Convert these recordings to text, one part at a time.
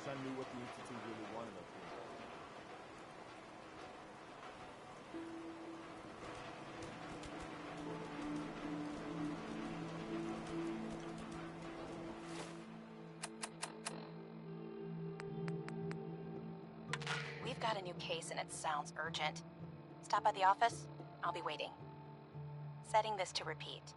Wish I knew what the Institute really wanted up here. We've got a new case and it sounds urgent. Stop by the office. I'll be waiting. Setting this to repeat.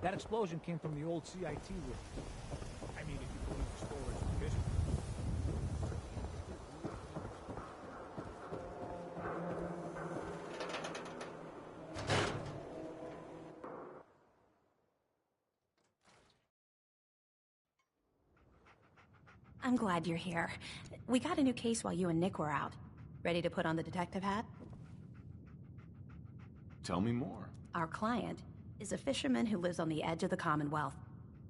That explosion came from the old CIT room. I mean, if you believe the stories of history. I'm glad you're here. We got a new case while you and Nick were out. Ready to put on the detective hat? Tell me more. Our client is a fisherman who lives on the edge of the Commonwealth.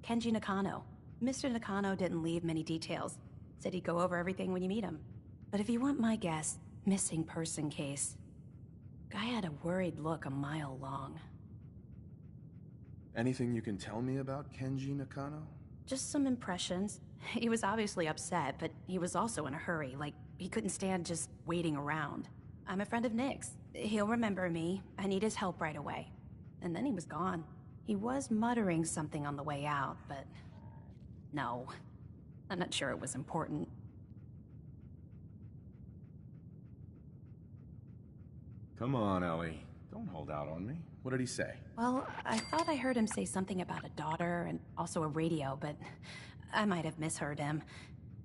Kenji Nakano. Mr. Nakano didn't leave many details. Said he'd go over everything when you meet him. But if you want my guess, missing person case. Guy had a worried look a mile long. Anything you can tell me about Kenji Nakano? Just some impressions. He was obviously upset, but he was also in a hurry, like he couldn't stand just waiting around. I'm a friend of Nick's. He'll remember me. I need his help right away. And then he was gone. He was muttering something on the way out, but... no. I'm not sure it was important. Come on, Ellie. Don't hold out on me. What did he say? Well, I thought I heard him say something about a daughter and also a radio, but I might have misheard him.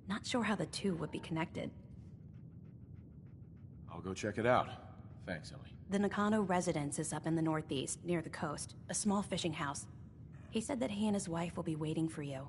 Not sure how the two would be connected. I'll go check it out. Thanks, Ellie. The Nakano residence is up in the northeast, near the coast. A small fishing house. He said that he and his wife will be waiting for you.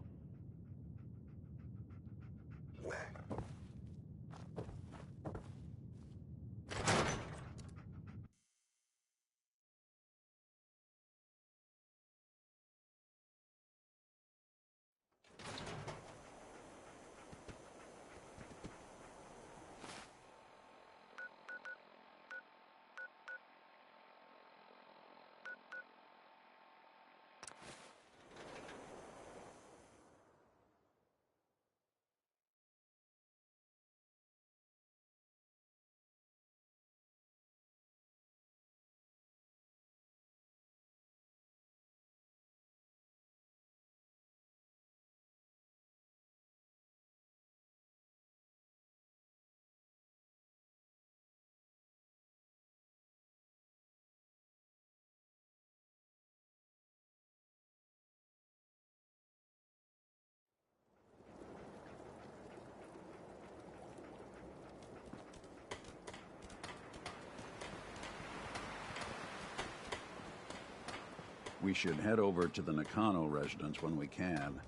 We should head over to the Nakano residence when we can.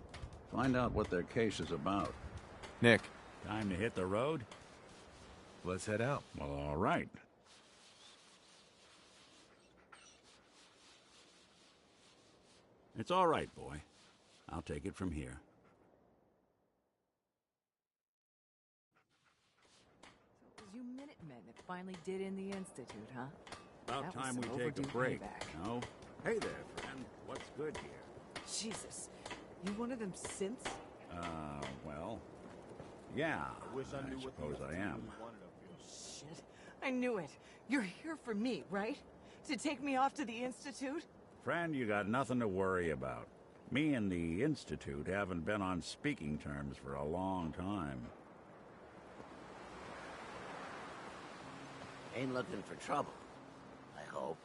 Find out what their case is about. Nick. Time to hit the road? Let's head out. Well, all right. It's all right, boy. I'll take it from here. So it was you Minutemen that finally did in the Institute, huh? About That was time some we take a overdue break, payback. no? Hey there, friend. What's good here? Jesus. You one of them synths? Well... yeah, Wish I knew what the suppose I Institute am. really wanted up here. Shit. I knew it. You're here for me, right? To take me off to the Institute? Friend, you got nothing to worry about. Me and the Institute haven't been on speaking terms for a long time. Ain't looking for trouble, I hope.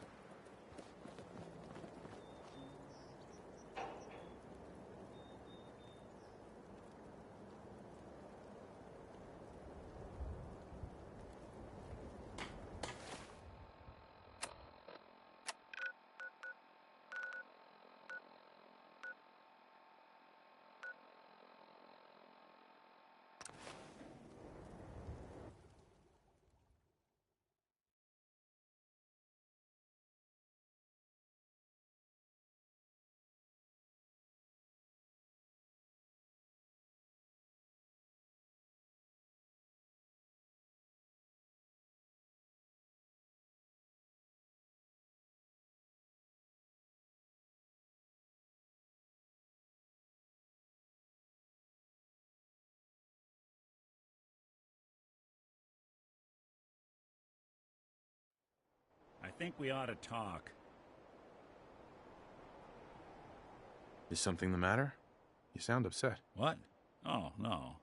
I think we ought to talk. Is something the matter? You sound upset. What? Oh, no.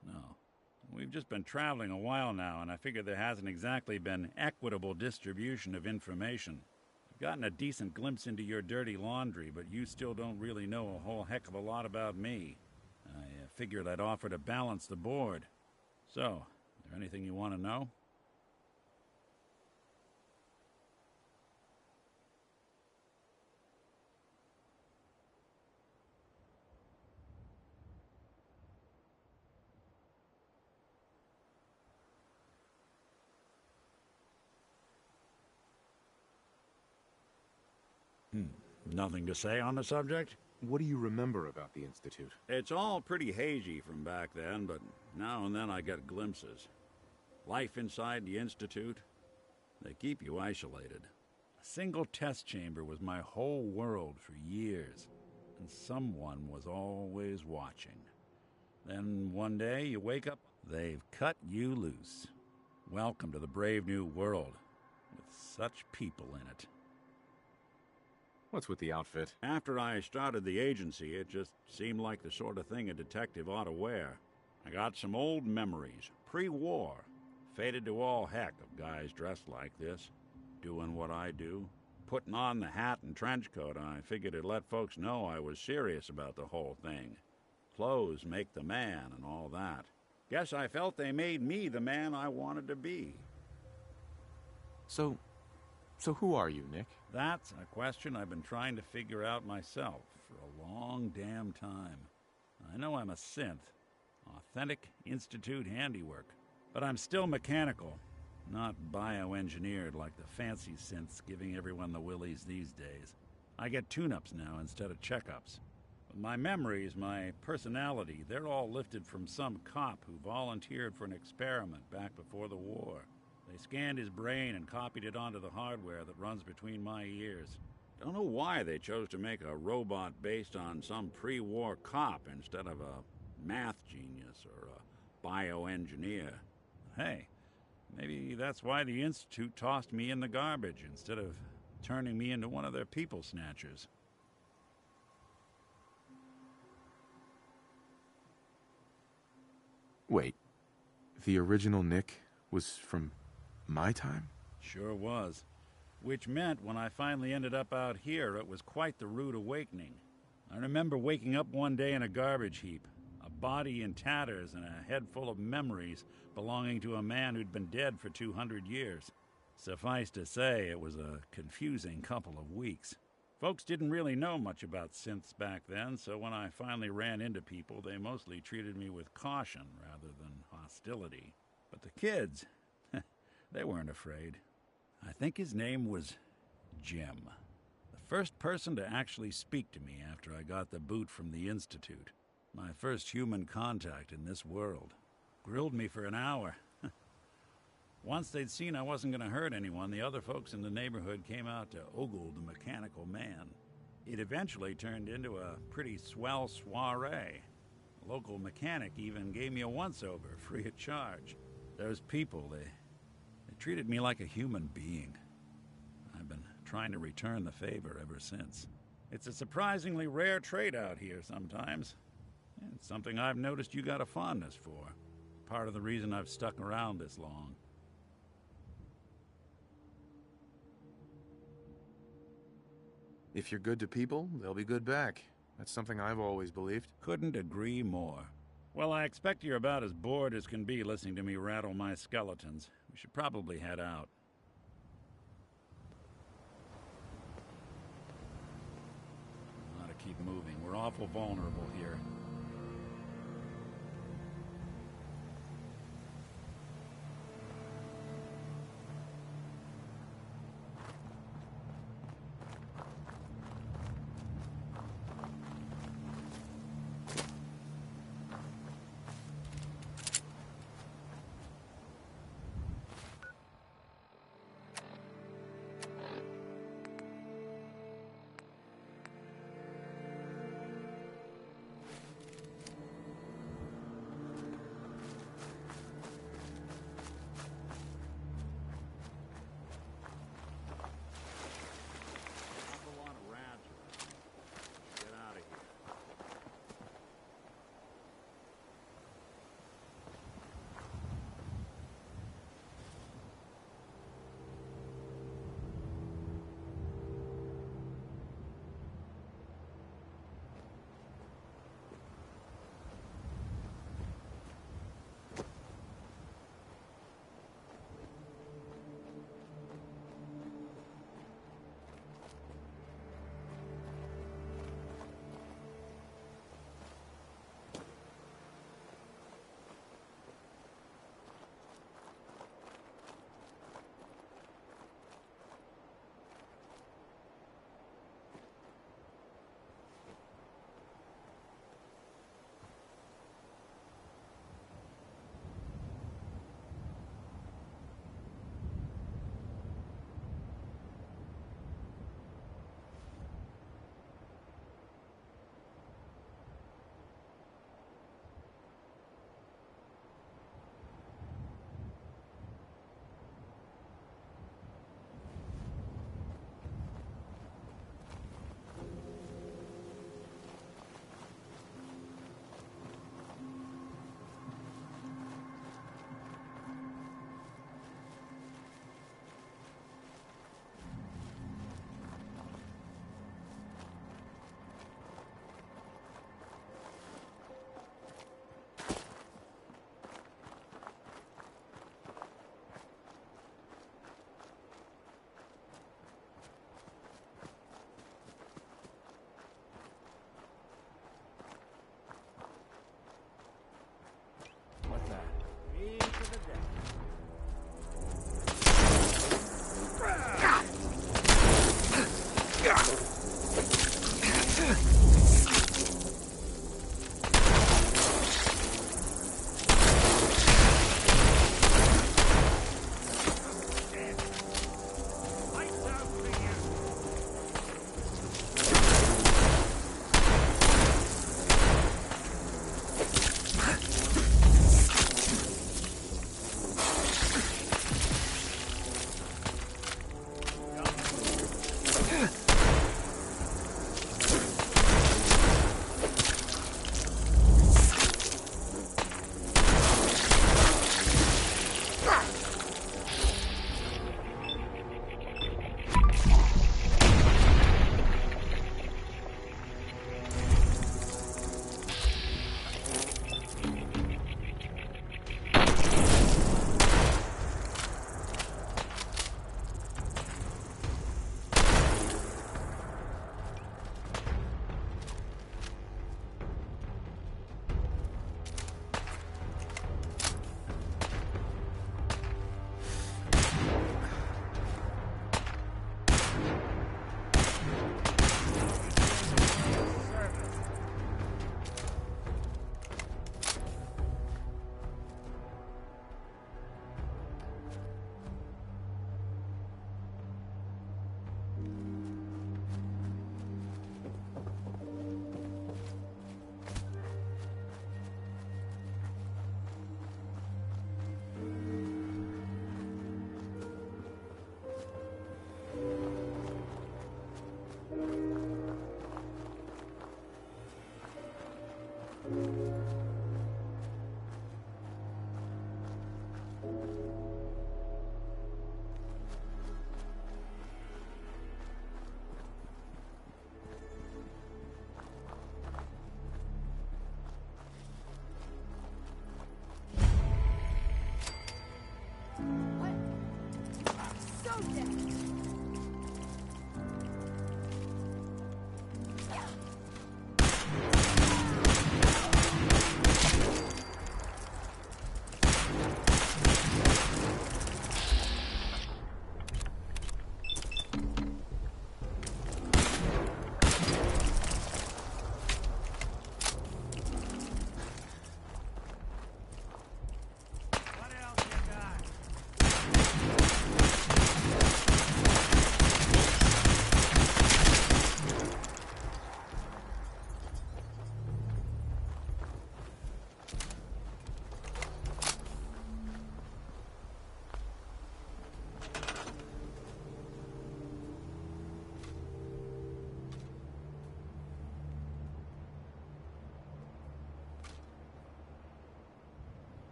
We've just been traveling a while now, and I figure there hasn't exactly been equitable distribution of information. I've gotten a decent glimpse into your dirty laundry, but you still don't really know a whole heck of a lot about me. I figured I'd offer to balance the board. So, is there anything you want to know? Nothing to say on the subject? What do you remember about the Institute? It's all pretty hazy from back then, but now and then I get glimpses. Life inside the Institute, they keep you isolated. A single test chamber was my whole world for years, and someone was always watching. Then one day you wake up, they've cut you loose. Welcome to the brave new world, with such people in it. What's with the outfit? After I started the agency, it just seemed like the sort of thing a detective ought to wear. I got some old memories, pre-war. Faded to all heck of guys dressed like this, doing what I do. Putting on the hat and trench coat, I figured it'd let folks know I was serious about the whole thing. Clothes make the man and all that. Guess I felt they made me the man I wanted to be. So who are you, Nick? That's a question I've been trying to figure out myself for a long damn time. I know I'm a synth, authentic Institute handiwork, but I'm still mechanical, not bioengineered like the fancy synths giving everyone the willies these days. I get tune-ups now instead of checkups. But my memories, my personality, they're all lifted from some cop who volunteered for an experiment back before the war. They scanned his brain and copied it onto the hardware that runs between my ears. Don't know why they chose to make a robot based on some pre-war cop instead of a math genius or a bioengineer. Hey, maybe that's why the Institute tossed me in the garbage instead of turning me into one of their people snatchers. Wait, the original Nick was from my time? Sure was. Which meant when I finally ended up out here, it was quite the rude awakening. I remember waking up one day in a garbage heap, a body in tatters and a head full of memories belonging to a man who'd been dead for 200 years. Suffice to say, it was a confusing couple of weeks. Folks didn't really know much about synths back then, so when I finally ran into people, they mostly treated me with caution rather than hostility. But the kids, they weren't afraid. I think his name was Jim. The first person to actually speak to me after I got the boot from the Institute. My first human contact in this world. Grilled me for an hour. Once they'd seen I wasn't going to hurt anyone, the other folks in the neighborhood came out to ogle the mechanical man. It eventually turned into a pretty swell soiree. The local mechanic even gave me a once-over, free of charge. Those people, they treated me like a human being. I've been trying to return the favor ever since. It's a surprisingly rare trait out here sometimes. It's something I've noticed you got a fondness for. Part of the reason I've stuck around this long. If you're good to people, they'll be good back. That's something I've always believed. Couldn't agree more. Well, I expect you're about as bored as can be listening to me rattle my skeletons. We should probably head out. Ought to keep moving. We're awful vulnerable here.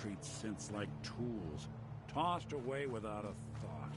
treats synths like tools, tossed away without a thought.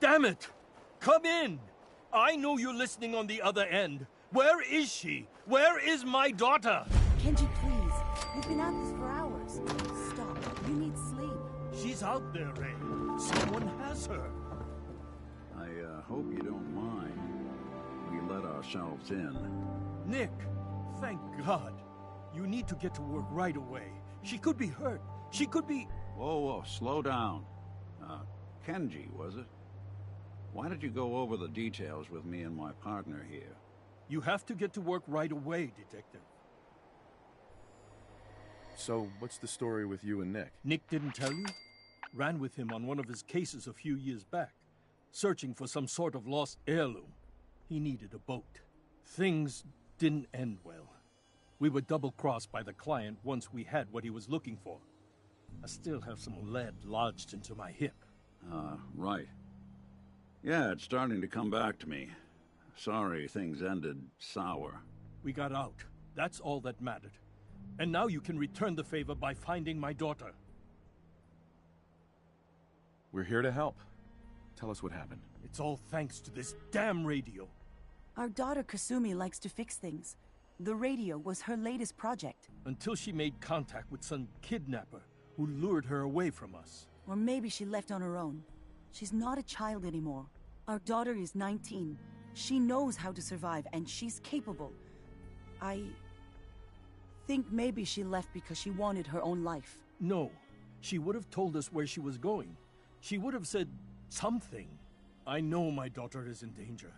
Damn it! Come in! I know you're listening on the other end. Where is she? Where is my daughter? Kenji, please. We've been at this for hours. Stop. You need sleep. She's out there, Ray. Someone has her. I hope you don't mind. We let ourselves in. Nick, thank God. You need to get to work right away. She could be hurt. She could be... Whoa, slow down. Kenji, was it? Why did you go over the details with me and my partner here? You have to get to work right away, Detective. So, what's the story with you and Nick? Nick didn't tell you? Ran with him on one of his cases a few years back, searching for some sort of lost heirloom. He needed a boat. Things didn't end well. We were double-crossed by the client once we had what he was looking for. I still have some lead lodged into my hip. Right. Yeah, it's starting to come back to me. Sorry things ended sour. We got out. That's all that mattered. And now you can return the favor by finding my daughter. We're here to help. Tell us what happened. It's all thanks to this damn radio. Our daughter Kasumi likes to fix things. The radio was her latest project. Until she made contact with some kidnapper who lured her away from us. Or maybe she left on her own. She's not a child anymore. Our daughter is 19. She knows how to survive, and she's capable. I think maybe she left because she wanted her own life. No. She would have told us where she was going. She would have said something. I know my daughter is in danger.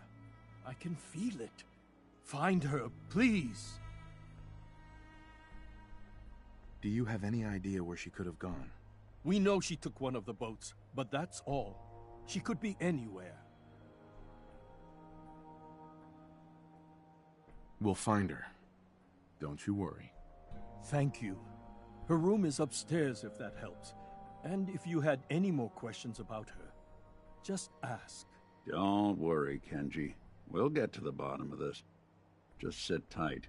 I can feel it. Find her, please. Do you have any idea where she could have gone? We know she took one of the boats, but that's all. She could be anywhere. We'll find her. Don't you worry. Thank you. Her room is upstairs if that helps. And if you had any more questions about her, just ask. Don't worry, Kenji. We'll get to the bottom of this. Just sit tight.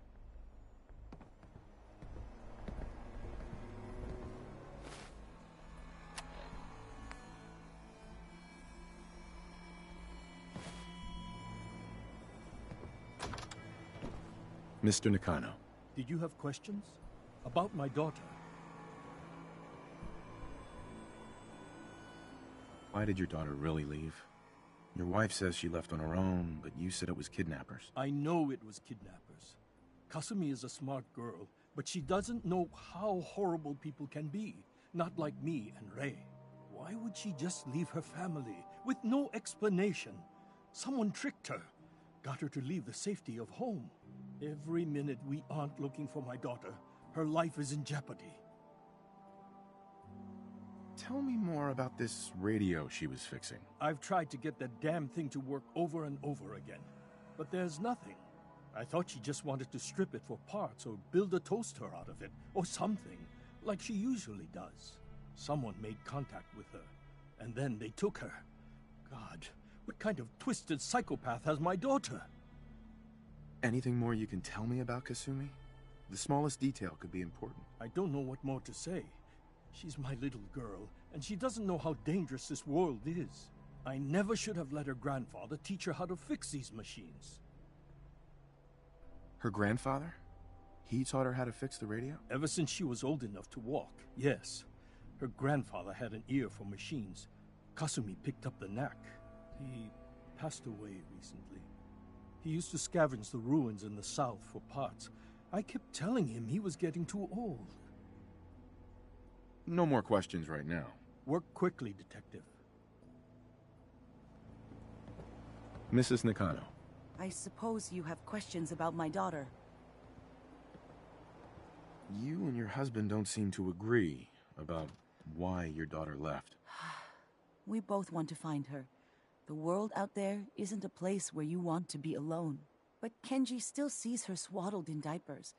Mr. Nakano, Did you have questions? About my daughter? Why did your daughter really leave? Your wife says she left on her own, but you said it was kidnappers. I know it was kidnappers. Kasumi is a smart girl, but she doesn't know how horrible people can be. Not like me and Ray. Why would she just leave her family with no explanation? Someone tricked her. Got her to leave the safety of home. Every minute we aren't looking for my daughter, her life is in jeopardy. Tell me more about this radio she was fixing. I've tried to get that damn thing to work over and over again, but there's nothing. I thought she just wanted to strip it for parts or build a toaster out of it, or something, like she usually does. Someone made contact with her, and then they took her. God, what kind of twisted psychopath has my daughter? Anything more you can tell me about Kasumi? The smallest detail could be important. I don't know what more to say. She's my little girl, and she doesn't know how dangerous this world is. I never should have let her grandfather teach her how to fix these machines. Her grandfather? He taught her how to fix the radio? Ever since she was old enough to walk, yes. Her grandfather had an ear for machines. Kasumi picked up the knack. He passed away recently. He used to scavenge the ruins in the south for parts. I kept telling him he was getting too old. No more questions right now. Work quickly, Detective. Mrs. Nakano. I suppose you have questions about my daughter. You and your husband don't seem to agree about why your daughter left. We both want to find her. The world out there isn't a place where you want to be alone. But Kenji still sees her swaddled in diapers.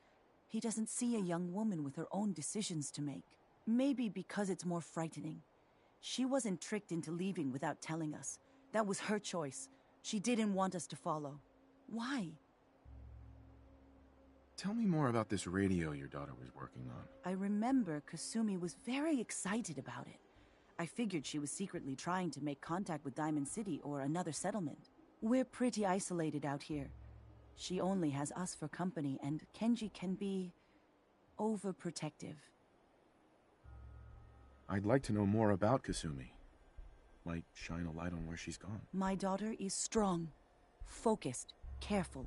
He doesn't see a young woman with her own decisions to make. Maybe because it's more frightening. She wasn't tricked into leaving without telling us. That was her choice. She didn't want us to follow. Why? Tell me more about this radio your daughter was working on. I remember Kasumi was very excited about it. I figured she was secretly trying to make contact with Diamond City or another settlement. We're pretty isolated out here. She only has us for company, and Kenji can be overprotective. I'd like to know more about Kasumi. Might shine a light on where she's gone. My daughter is strong, focused, careful.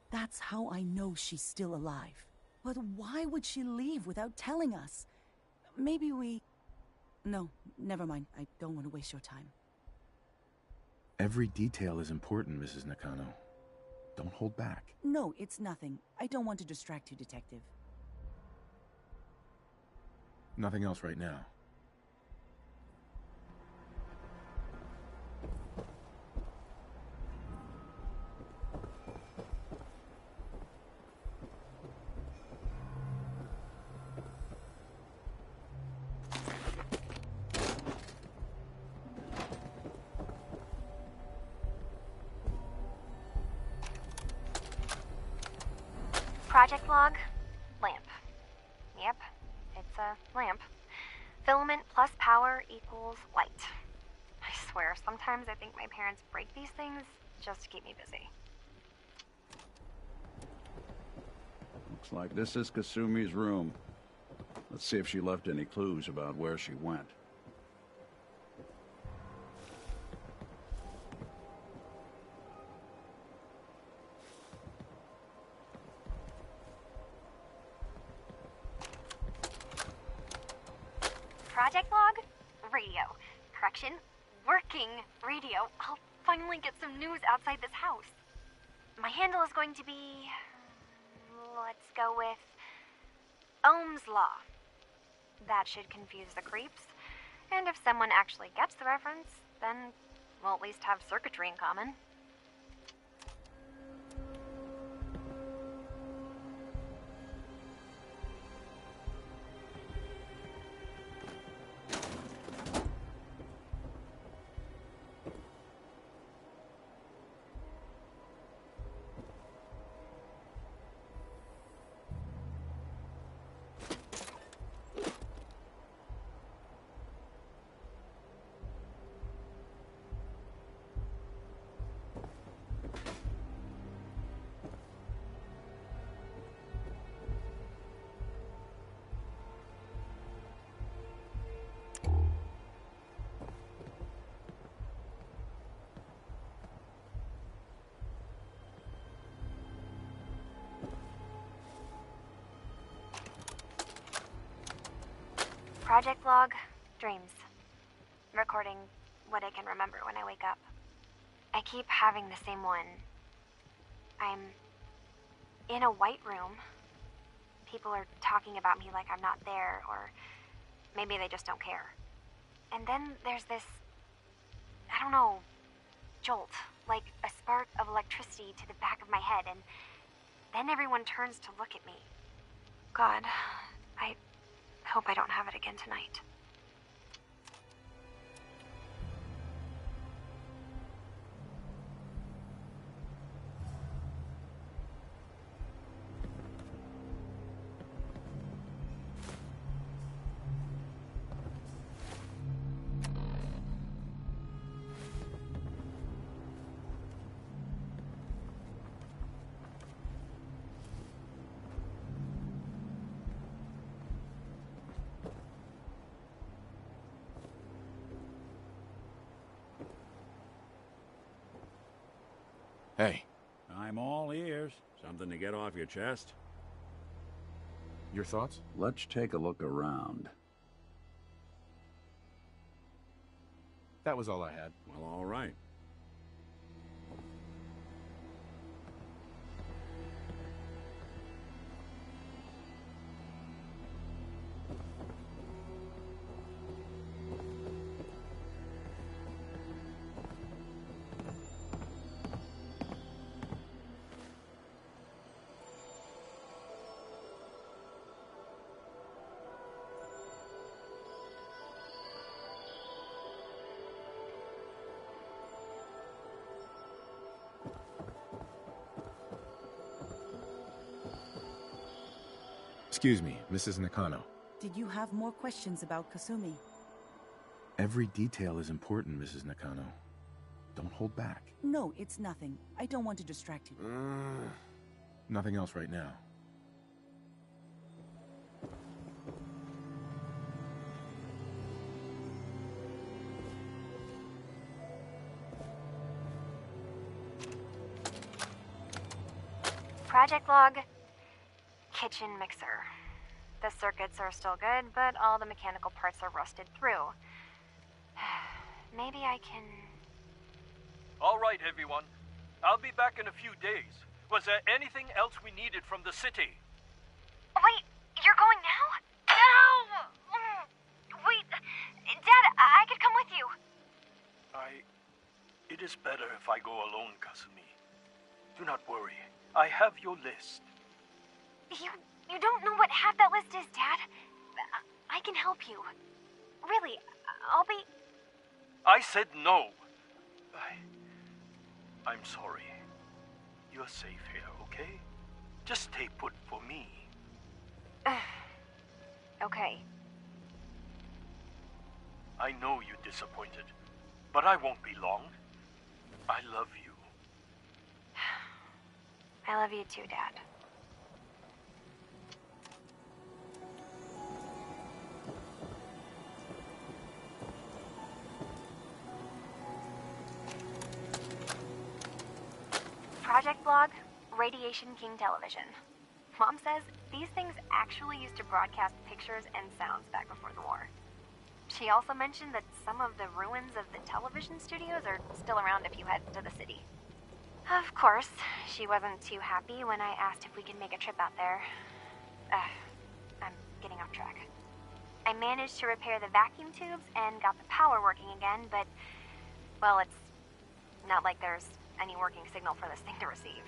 That's how I know she's still alive. But why would she leave without telling us? Maybe we... No, never mind. I don't want to waste your time. Every detail is important, Mrs. Nakano. Don't hold back. No, it's nothing. I don't want to distract you, Detective. Nothing else right now. Project log, lamp. Yep, it's a lamp. Filament plus power equals light. I swear, sometimes I think my parents break these things just to keep me busy. Looks like this is Kasumi's room. Let's see if she left any clues about where she went. Project log, radio. Correction, working radio. I'll finally get some news outside this house. My handle is going to be... let's go with... Ohm's Law. That should confuse the creeps. And if someone actually gets the reference, then we'll at least have circuitry in common. Project log, dreams. Recording what I can remember when I wake up. I keep having the same one. I'm in a white room. People are talking about me like I'm not there, or maybe they just don't care. And then there's this, I don't know, jolt, like a spark of electricity to the back of my head, and then everyone turns to look at me. God, I hope I don't have it again tonight. Hey, I'm all ears. Something to get off your chest? your thoughts? Let's take a look around. That was all I had. Well, all right. Excuse me, Mrs. Nakano. Did you have more questions about Kasumi? Every detail is important, Mrs. Nakano. Don't hold back. No, it's nothing. I don't want to distract you. Nothing else right now. Project log, kitchen mixer. The circuits are still good, but all the mechanical parts are rusted through. Maybe I can... All right, everyone. I'll be back in a few days. Was there anything else we needed from the city? Wait, you're going now? No! Wait, Dad, I could come with you. It is better if I go alone, Kasumi. Do not worry. I have your list. You don't know what half that list is, Dad. I can help you. Really, I'll be... I said no. I'm sorry. You're safe here, okay? Just stay put for me. Okay. I know you're disappointed, but I won't be long. I love you. I love you too, Dad. Project Blog, Radiation King Television. Mom says these things actually used to broadcast pictures and sounds back before the war. She also mentioned that some of the ruins of the television studios are still around if you head to the city. Of course, she wasn't too happy when I asked if we could make a trip out there. I'm getting off track. I managed to repair the vacuum tubes and got the power working again, but, well, it's not like there's any working signal for this thing to receive.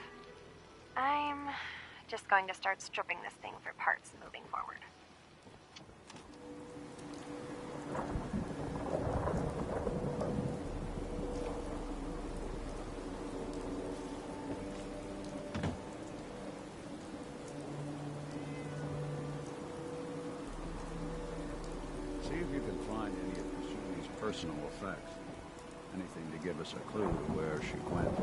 I'm just going to start stripping this thing for parts moving forward. See if you can find any of Kasumi's personal effects. Anything to give us a clue to where she went.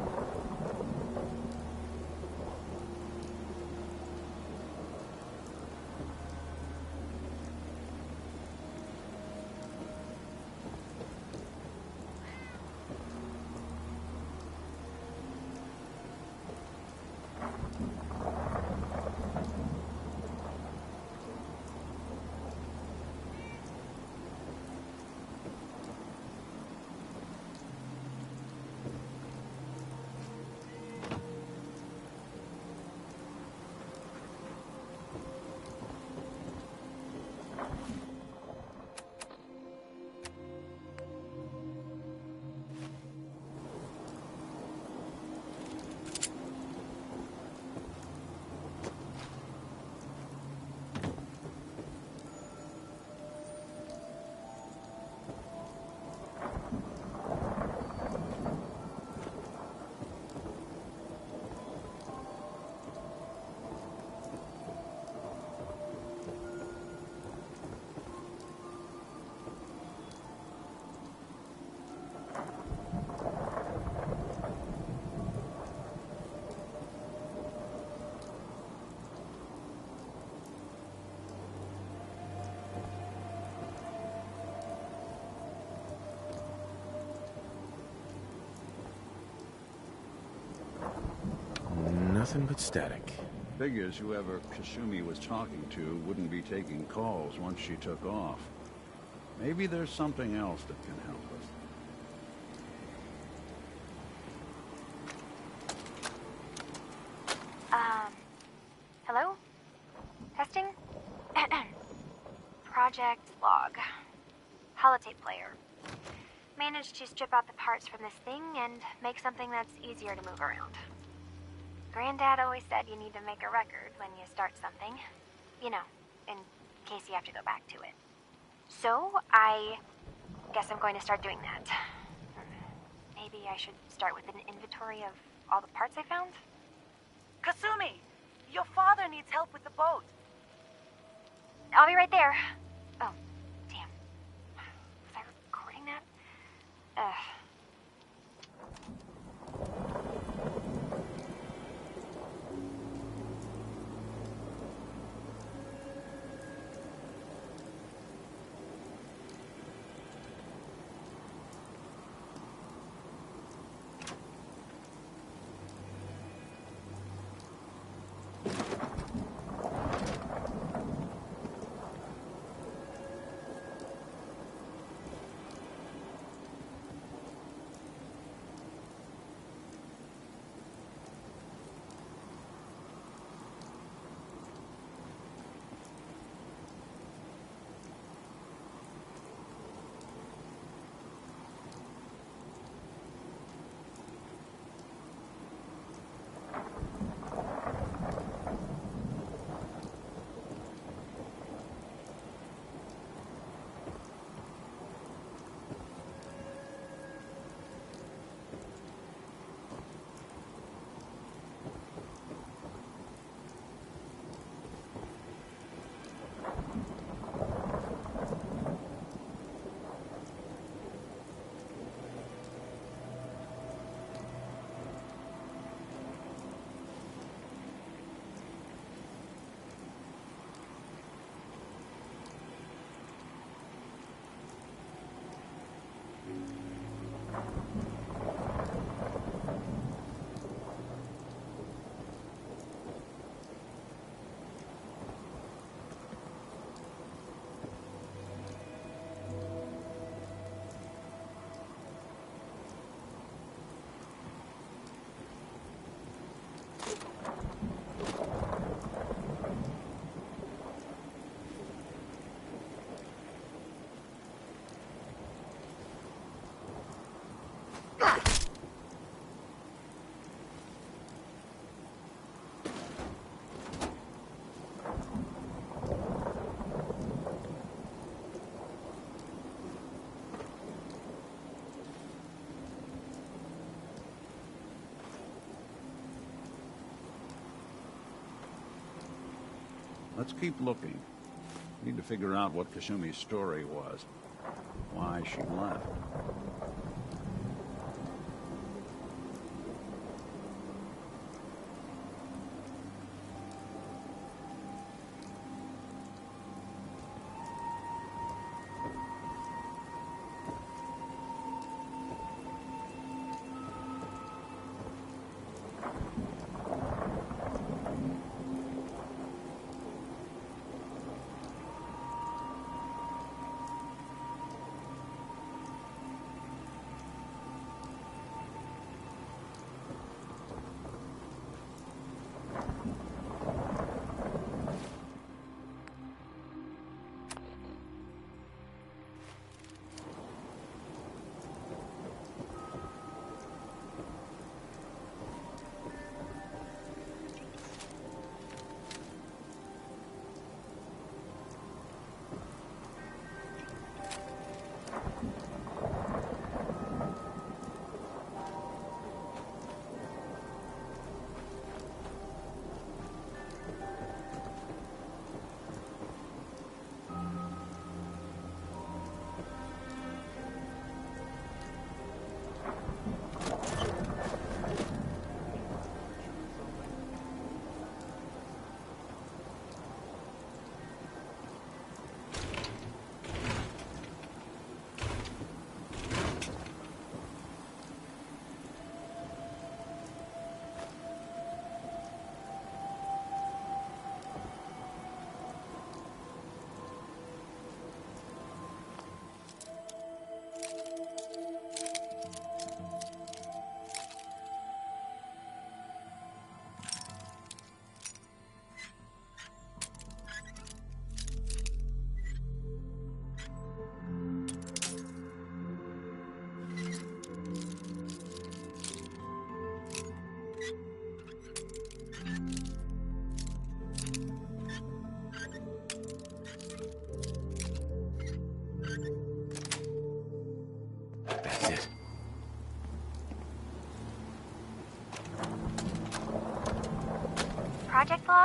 but static. Figures whoever Kasumi was talking to wouldn't be taking calls once she took off. Maybe there's something else that can help us. Hello? Testing? Project log. Holotape player. Managed to strip out the parts from this thing and make something that's easier to move around. Granddad always said you need to make a record when you start something. You know, in case you have to go back to it. So, I guess I'm going to start doing that. Maybe I should start with an inventory of all the parts I found? Kasumi! Your father needs help with the boat. I'll be right there. Oh, damn. Was I recording that? Let's keep looking. Need to figure out what Kasumi's story was. Why she left.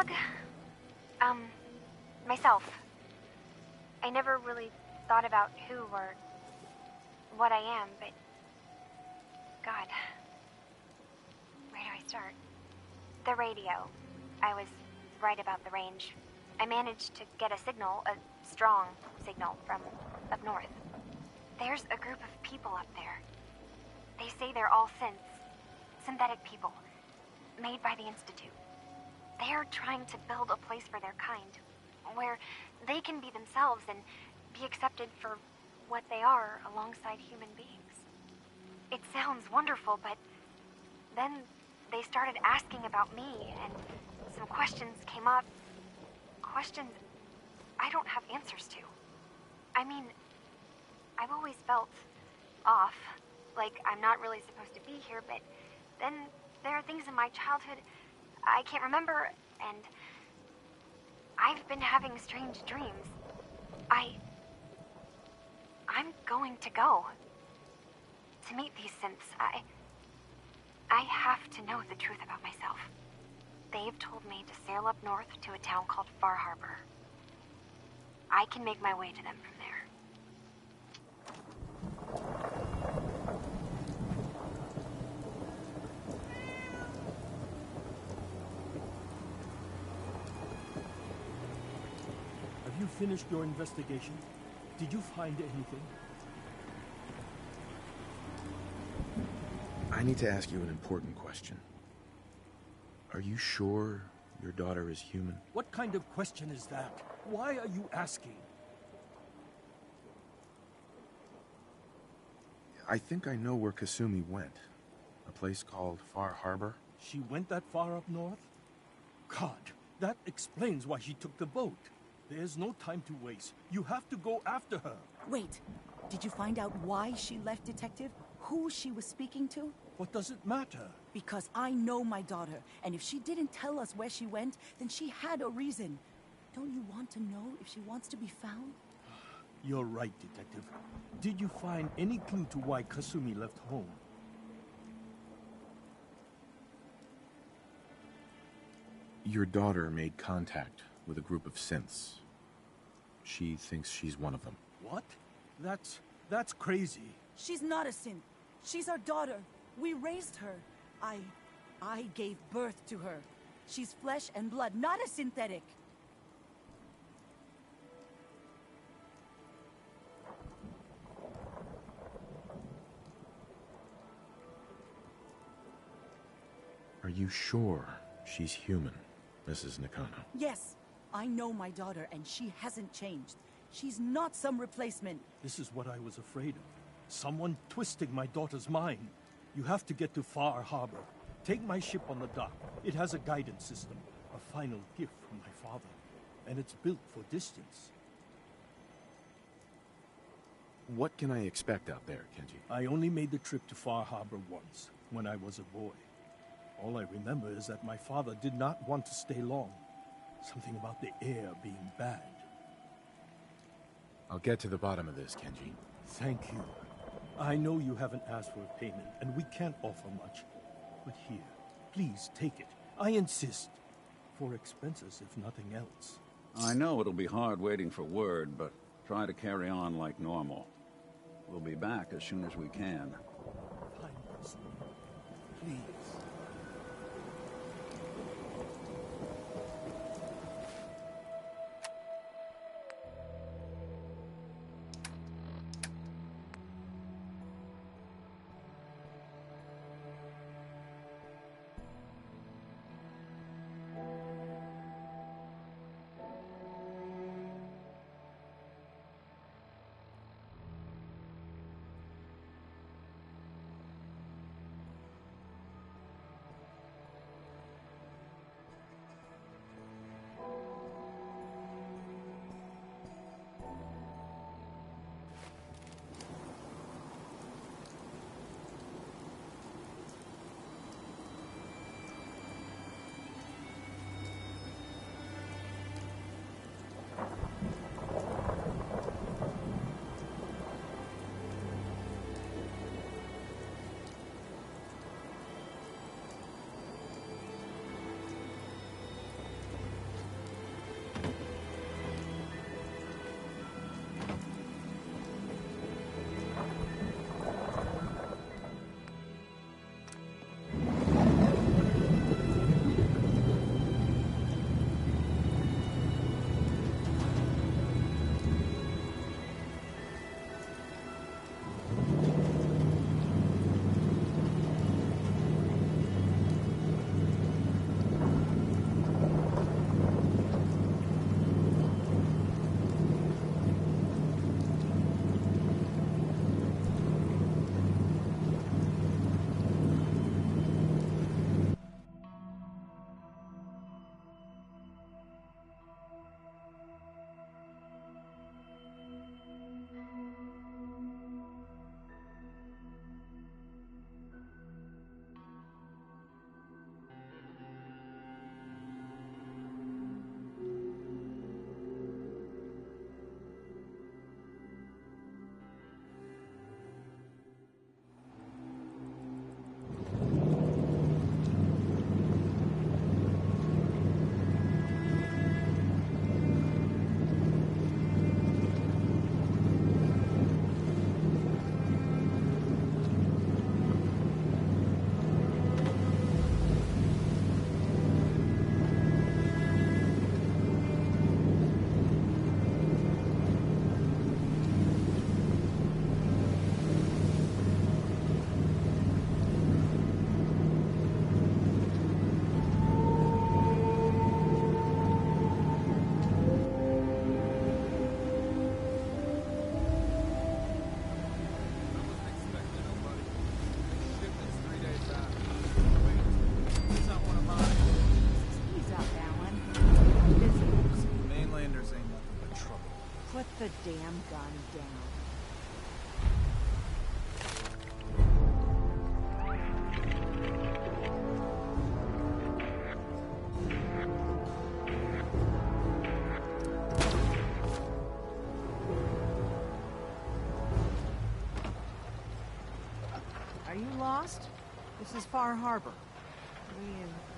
dog? Myself. I never really thought about who or what I am, but... God. Where do I start? The radio. I was right about the range. I managed to get a signal, a strong signal, from up north. There's a group of people up there. They say they're all synthetic people, made by the Institute. They're trying to build a place for their kind, where they can be themselves and be accepted for what they are alongside human beings. It sounds wonderful, but then they started asking about me, and some questions came up. Questions I don't have answers to. I mean, I've always felt off, like I'm not really supposed to be here, but then there are things in my childhood I can't remember, and I've been having strange dreams. I'm going to go to meet these synths. I have to know the truth about myself. They've told me to sail up north to a town called Far Harbor. I can make my way to them from there. Have you finished your investigation? Did you find anything? I need to ask you an important question. Are you sure your daughter is human? What kind of question is that? Why are you asking? I think I know where Kasumi went. A place called Far Harbor. She went that far up north? God, that explains why she took the boat. There's no time to waste. You have to go after her. Wait, did you find out why she left, Detective? Who she was speaking to? What does it matter? Because I know my daughter, and if she didn't tell us where she went, then she had a reason. Don't you want to know if she wants to be found? You're right, Detective. Did you find any clue to why Kasumi left home? Your daughter made contact with a group of synths. She thinks she's one of them. What? That's crazy. She's not a synth. She's our daughter. We raised her. I gave birth to her. She's flesh and blood, not a synthetic. Are you sure she's human, Mrs. Nakano? Yes, I know my daughter, and she hasn't changed. She's not some replacement. This is what I was afraid of. Someone twisting my daughter's mind. You have to get to Far Harbor. Take my ship on the dock. It has a guidance system, a final gift from my father. And it's built for distance. What can I expect out there, Kenji? I only made the trip to Far Harbor once, when I was a boy. All I remember is that my father did not want to stay long. Something about the air being bad. I'll get to the bottom of this, Kenji. Thank you. I know you haven't asked for a payment, and we can't offer much. But here, please take it. I insist. For expenses, if nothing else. I know it'll be hard waiting for word, but try to carry on like normal. We'll be back as soon as we can. Fine, please. Put the damn gun down. Are you lost? This is Far Harbor. We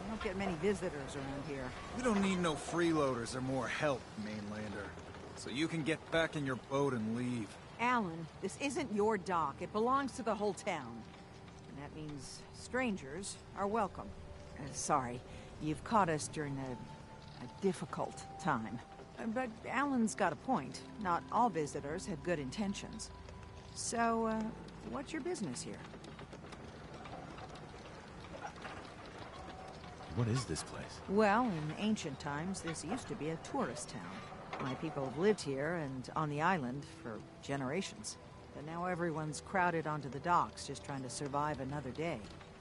don't get many visitors around here. We don't need no freeloaders or more help, mainlander. So you can get back in your boat and leave. Alan, this isn't your dock. It belongs to the whole town. And that means strangers are welcome. Sorry, you've caught us during a difficult time. But Alan's got a point. Not all visitors have good intentions. So, what's your business here? What is this place? Well, in ancient times, this used to be a tourist town. My people have lived here and on the island for generations. But now everyone's crowded onto the docks, just trying to survive another day.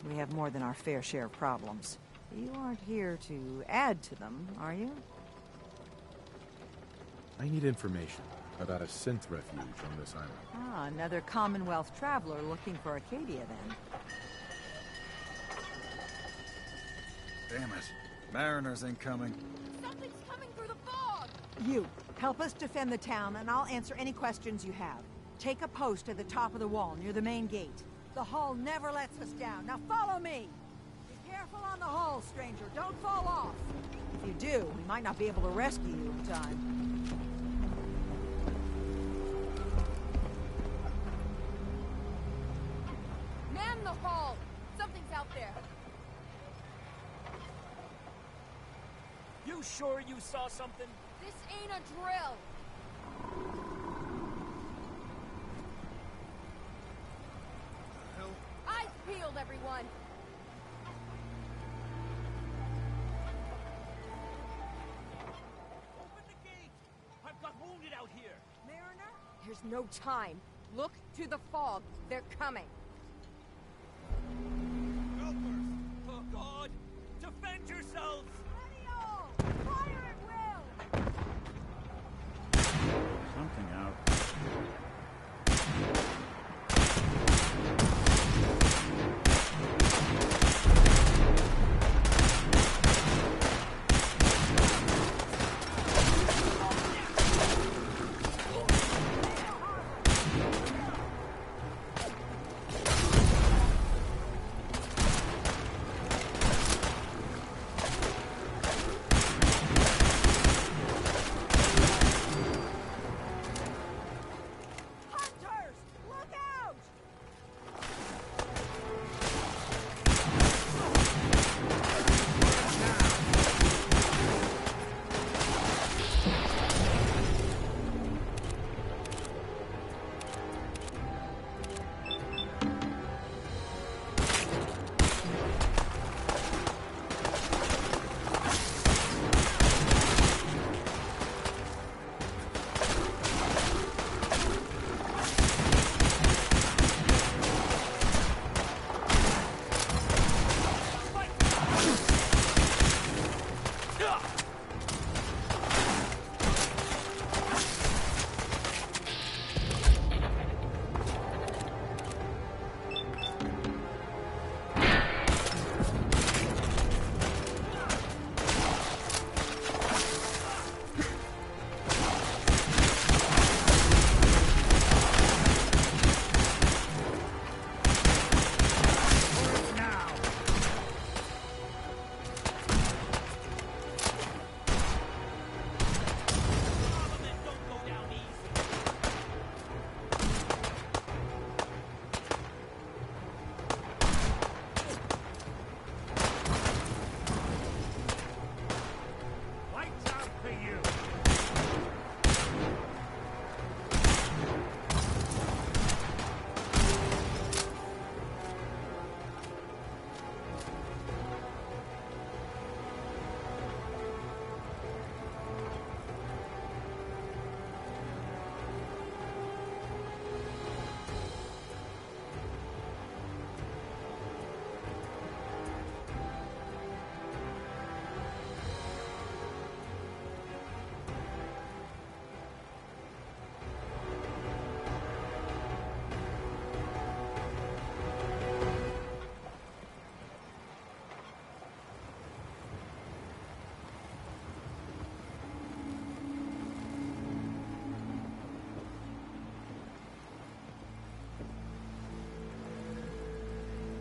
We have more than our fair share of problems. You aren't here to add to them, are you? I need information about a synth refuge on this island. Ah, another Commonwealth traveler looking for Acadia, then. Damn it. Mariners incoming. Something's coming through the fog! You, help us defend the town, and I'll answer any questions you have. Take a post at the top of the wall, near the main gate. The hull never lets us down. Now follow me! Be careful on the hull, stranger. Don't fall off. If you do, we might not be able to rescue you in time. Man the hull! Something's out there. You sure you saw something? This ain't a drill. Eyes peeled, everyone. Open the gate! I've got wounded out here. Mariner? There's no time. Look to the fog. They're coming. Helpers! Oh, God! Defend yourselves! Fire at will! Something out.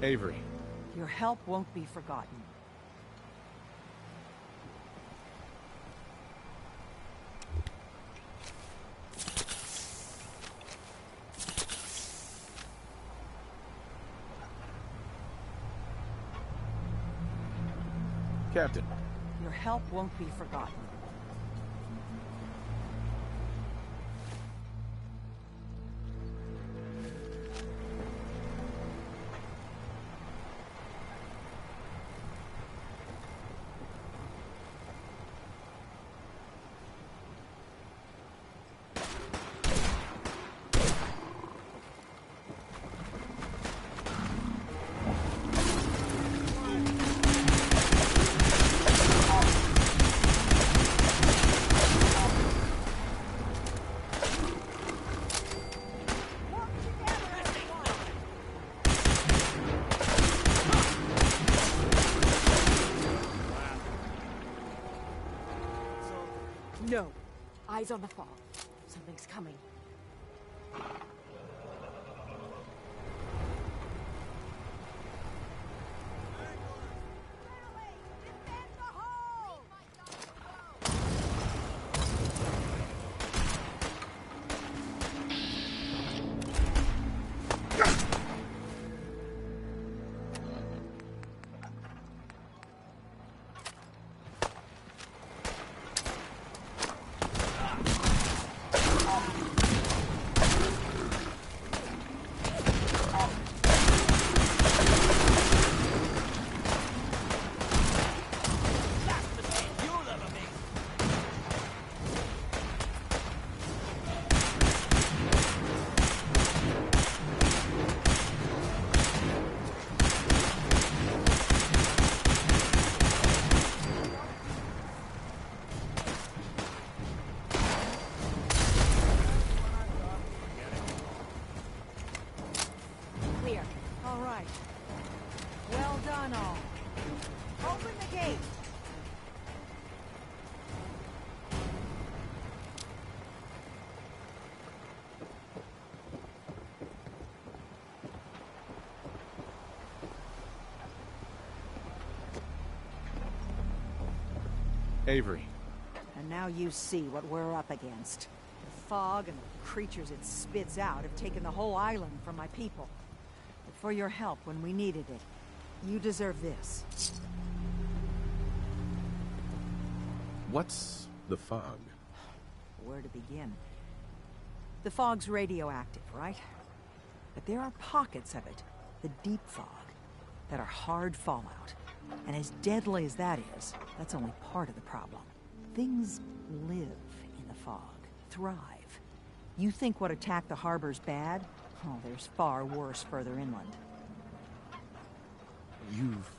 Avery. Your help won't be forgotten. Captain. Your help won't be forgotten. No. Eyes on the fog. Something's coming. Avery. And now you see what we're up against. The fog and the creatures it spits out have taken the whole island from my people. But for your help when we needed it, you deserve this. What's the fog? Where to begin? The fog's radioactive, right? But there are pockets of it, the deep fog, that are hard fallout. And as deadly as that is, that's only part of the problem. Things live in the fog, thrive. You think what attacked the harbor's bad? Oh, there's far worse further inland. You've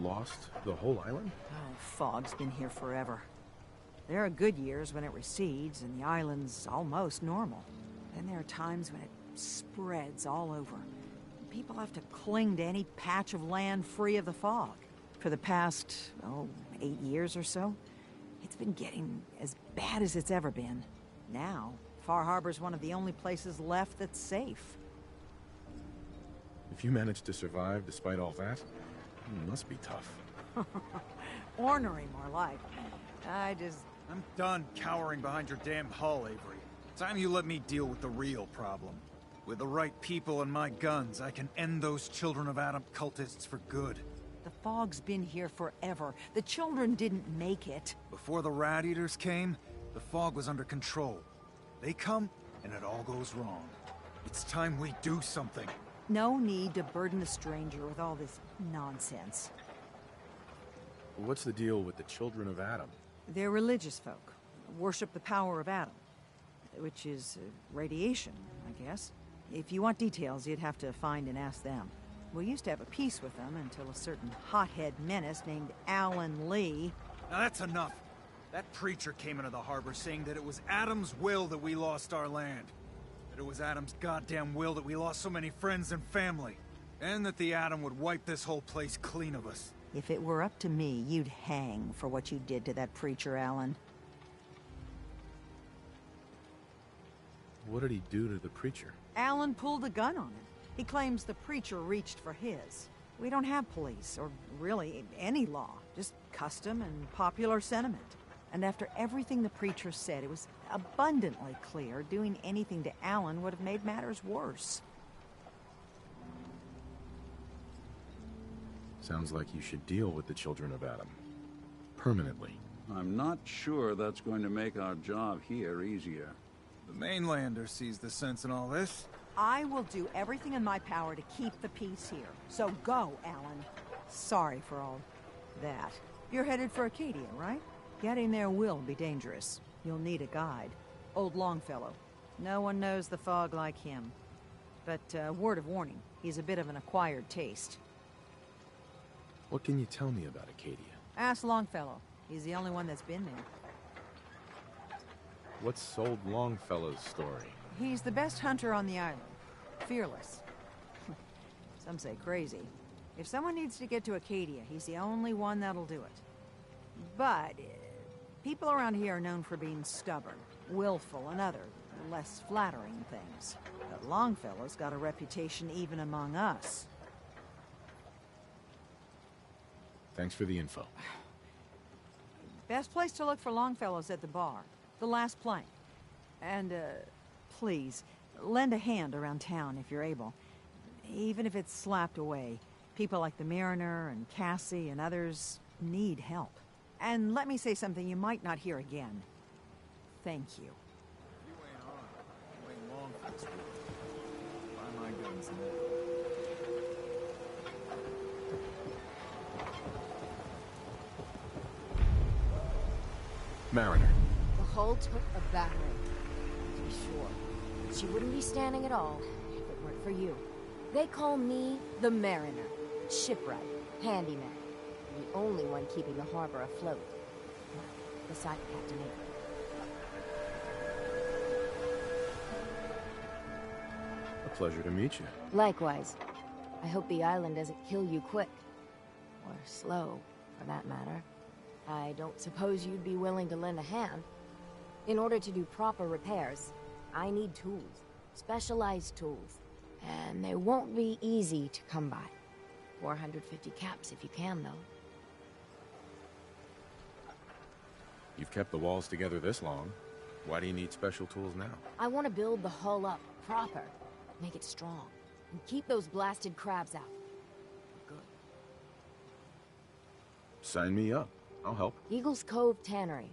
lost the whole island? Oh, fog's been here forever. There are good years when it recedes and the island's almost normal. Then there are times when it spreads all over. People have to cling to any patch of land free of the fog. For the past, 8 years or so, it's been getting as bad as it's ever been. Now, Far Harbor's one of the only places left that's safe. If you managed to survive despite all that, it must be tough. Ornery, more like. I'm done cowering behind your damn hull, Avery. Time you let me deal with the real problem. With the right people and my guns, I can end those Children of Adam cultists for good. The fog's been here forever. The children didn't make it. Before the Rat Eaters came, the fog was under control. They come, and it all goes wrong. It's time we do something. No need to burden a stranger with all this nonsense. What's the deal with the Children of Adam? They're religious folk. Worship the power of Adam. Which is radiation, I guess. If you want details, you'd have to find and ask them. We used to have a peace with them until a certain hothead menace named Alan Lee... Now that's enough. That preacher came into the harbor saying that it was Adam's will that we lost our land. That it was Adam's goddamn will that we lost so many friends and family. And that the Atom would wipe this whole place clean of us. If it were up to me, you'd hang for what you did to that preacher, Alan. What did he do to the preacher? Alan pulled a gun on him. He claims the preacher reached for his. We don't have police, or really any law, just custom and popular sentiment. And after everything the preacher said, it was abundantly clear doing anything to Alan would have made matters worse. Sounds like you should deal with the children of Adam. Permanently. I'm not sure that's going to make our job here easier. The mainlander sees the sense in all this. I will do everything in my power to keep the peace here. So go, Alan. Sorry for all that. You're headed for Acadia, right? Getting there will be dangerous. You'll need a guide. Old Longfellow. No one knows the fog like him. But, word of warning, he's a bit of an acquired taste. What can you tell me about Acadia? Ask Longfellow. He's the only one that's been there. What's old Longfellow's story? He's the best hunter on the island. Fearless. Some say crazy. If someone needs to get to Acadia, he's the only one that'll do it. But people around here are known for being stubborn, willful, and other, less flattering things. But Longfellow's got a reputation even among us. Thanks for the info. Best place to look for Longfellow's at the bar. The last plank. And, please, lend a hand around town if you're able. Even if it's slapped away. People like the Mariner and Cassie and others need help. And let me say something you might not hear again. Thank you. You ain't on. You ain't long for this world. Buy my guns now. Mariner. The hull took a battering, to be sure. She wouldn't be standing at all if it weren't for you. They call me the Mariner. Shipwright, handyman. The only one keeping the harbor afloat. Beside Captain Avery. A pleasure to meet you. Likewise. I hope the island doesn't kill you quick. Or slow, for that matter. I don't suppose you'd be willing to lend a hand. In order to do proper repairs, I need tools. Specialized tools. And they won't be easy to come by. 450 caps if you can, though. You've kept the walls together this long. Why do you need special tools now? I want to build the hull up proper. Make it strong. And keep those blasted crabs out. Good. Sign me up. I'll help. Eagle's Cove Tannery.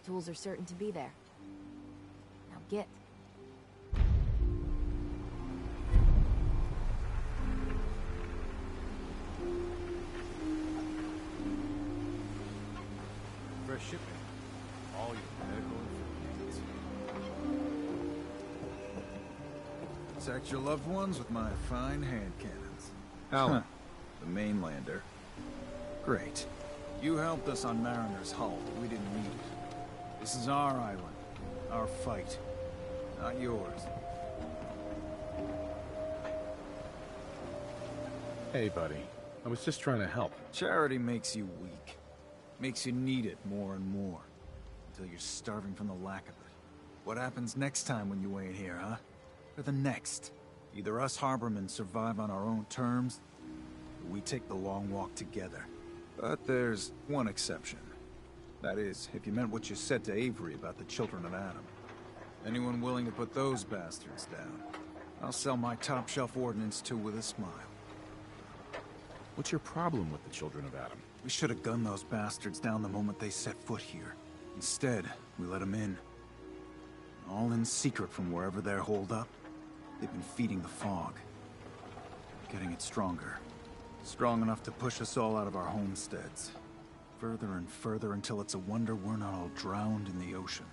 Tools are certain to be there. Now get. Fresh shipping. All your medical needs. Protect your loved ones with my fine hand cannons. Alan. The mainlander. Great. You helped us on Mariner's hull, but we didn't need it. This is our island. Our fight. Not yours. Hey, buddy. I was just trying to help. Charity makes you weak. Makes you need it more and more. Until you're starving from the lack of it. What happens next time when you ain't here, huh? Or the next? Either us harbormen survive on our own terms, or we take the long walk together. But there's one exception. That is, if you meant what you said to Avery about the children of Adam. Anyone willing to put those bastards down, I'll sell my top-shelf ordnance to with a smile. What's your problem with the children of Adam? We should have gunned those bastards down the moment they set foot here. Instead, we let them in. All in secret from wherever they're holed up. They've been feeding the fog. Getting it stronger. Strong enough to push us all out of our homesteads. Further and further until it's a wonder we're not all drowned in the ocean.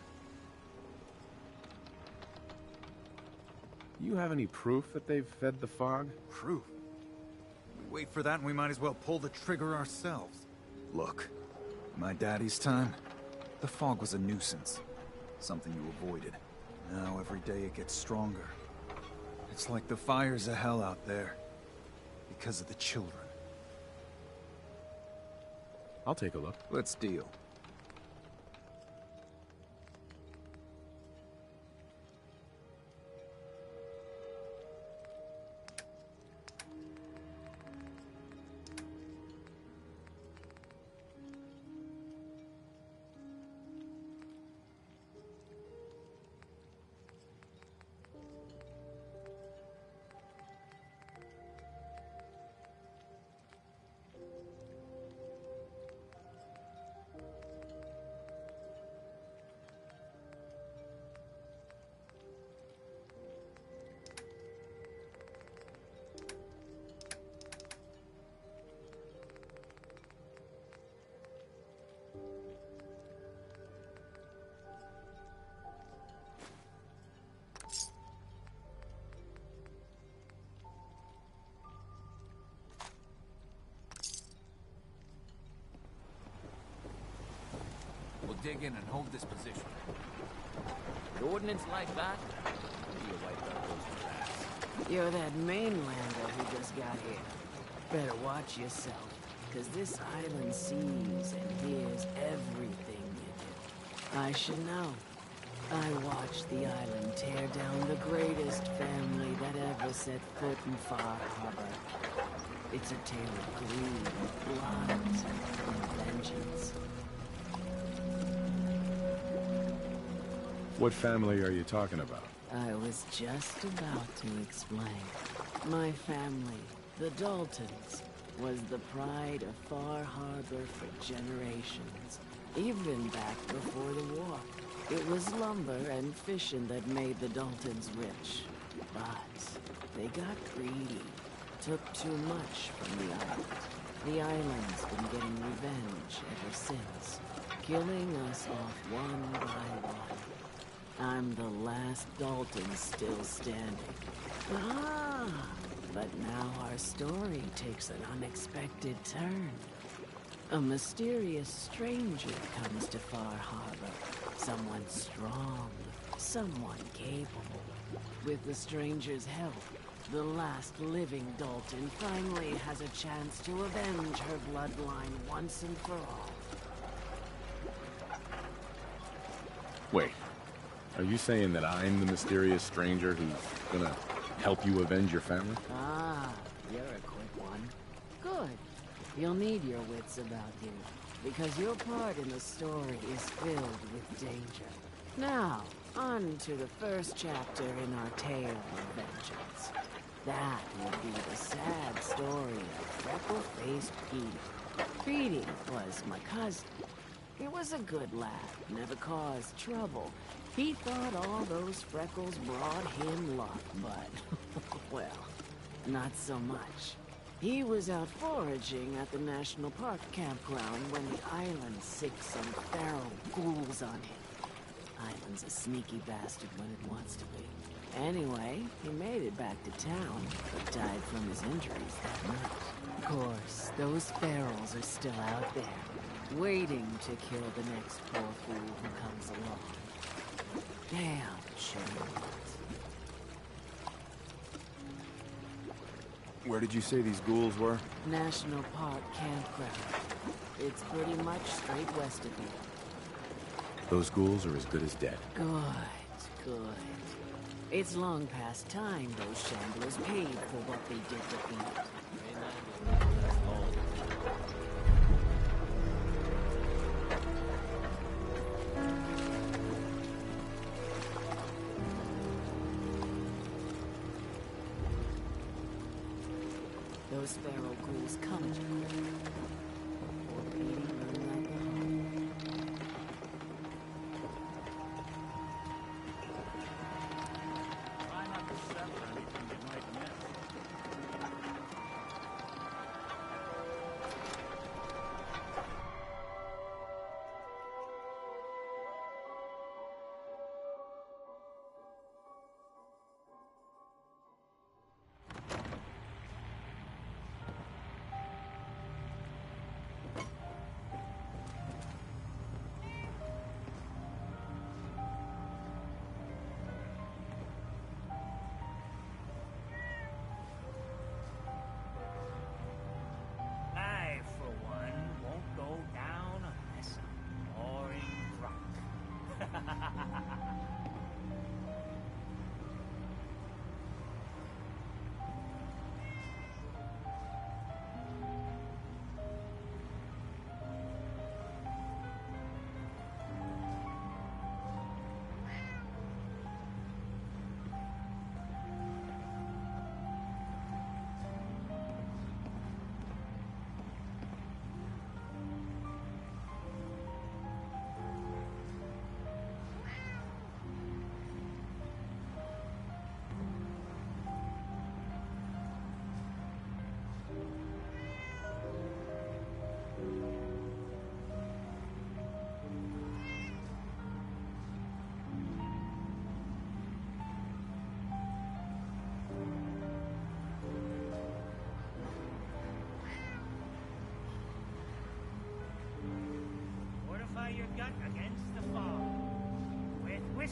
You have any proof that they've fed the fog? Proof? We wait for that and we might as well pull the trigger ourselves. Look, in my daddy's time, the fog was a nuisance. Something you avoided. Now every day it gets stronger. It's like the fires of hell out there. Because of the children. I'll take a look. Let's deal. dig in and hold this position. An ordnance like that? You wipe out those tracks. You're that mainlander who just got here. Better watch yourself, because this island sees and hears everything you do. I should know. I watched the island tear down the greatest family that ever set foot in Far Harbor. It's a tale of greed, blood, and vengeance. What family are you talking about? I was just about to explain. My family, the Daltons, was the pride of Far Harbor for generations, even back before the war. It was lumber and fishing that made the Daltons rich. But they got greedy, took too much from the island. The island's been getting revenge ever since, killing us off one by one. I'm the last Dalton still standing. But now our story takes an unexpected turn. A mysterious stranger comes to Far Harbor. Someone strong, someone capable. With the stranger's help, the last living Dalton finally has a chance to avenge her bloodline once and for all. Wait, are you saying that I'm the mysterious stranger who's gonna help you avenge your family? Ah, you're a quick one. Good. You'll need your wits about you, because your part in the story is filled with danger. Now, on to the first chapter in our tale of vengeance. That will be the sad story of freckle-faced Petey. Petey was my cousin. He was a good lad, never caused trouble. He thought all those freckles brought him luck, but, well, not so much. He was out foraging at the National Park campground when the island sicked some feral ghouls on him. Island's a sneaky bastard when it wants to be. Anyway, he made it back to town, but died from his injuries that night. Of course, those ferals are still out there, waiting to kill the next poor fool who comes along. Damn shame. Where did you say these ghouls were? National Park campground. It's pretty much straight west of here. Those ghouls are as good as dead. Good, good. It's long past time those shamblers paid for what they did to Pete. Those feral ghouls come to quick. Poor Petey ran like a hawk. Try not to sever anything you might miss.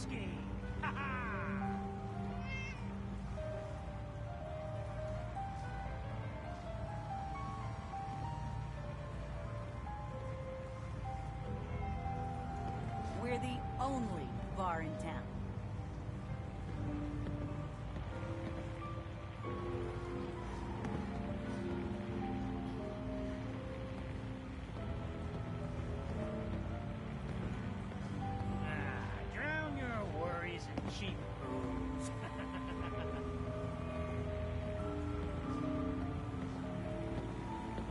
whiskey! Ha ha! We're the only bar in town. Drown your worries in cheap booze.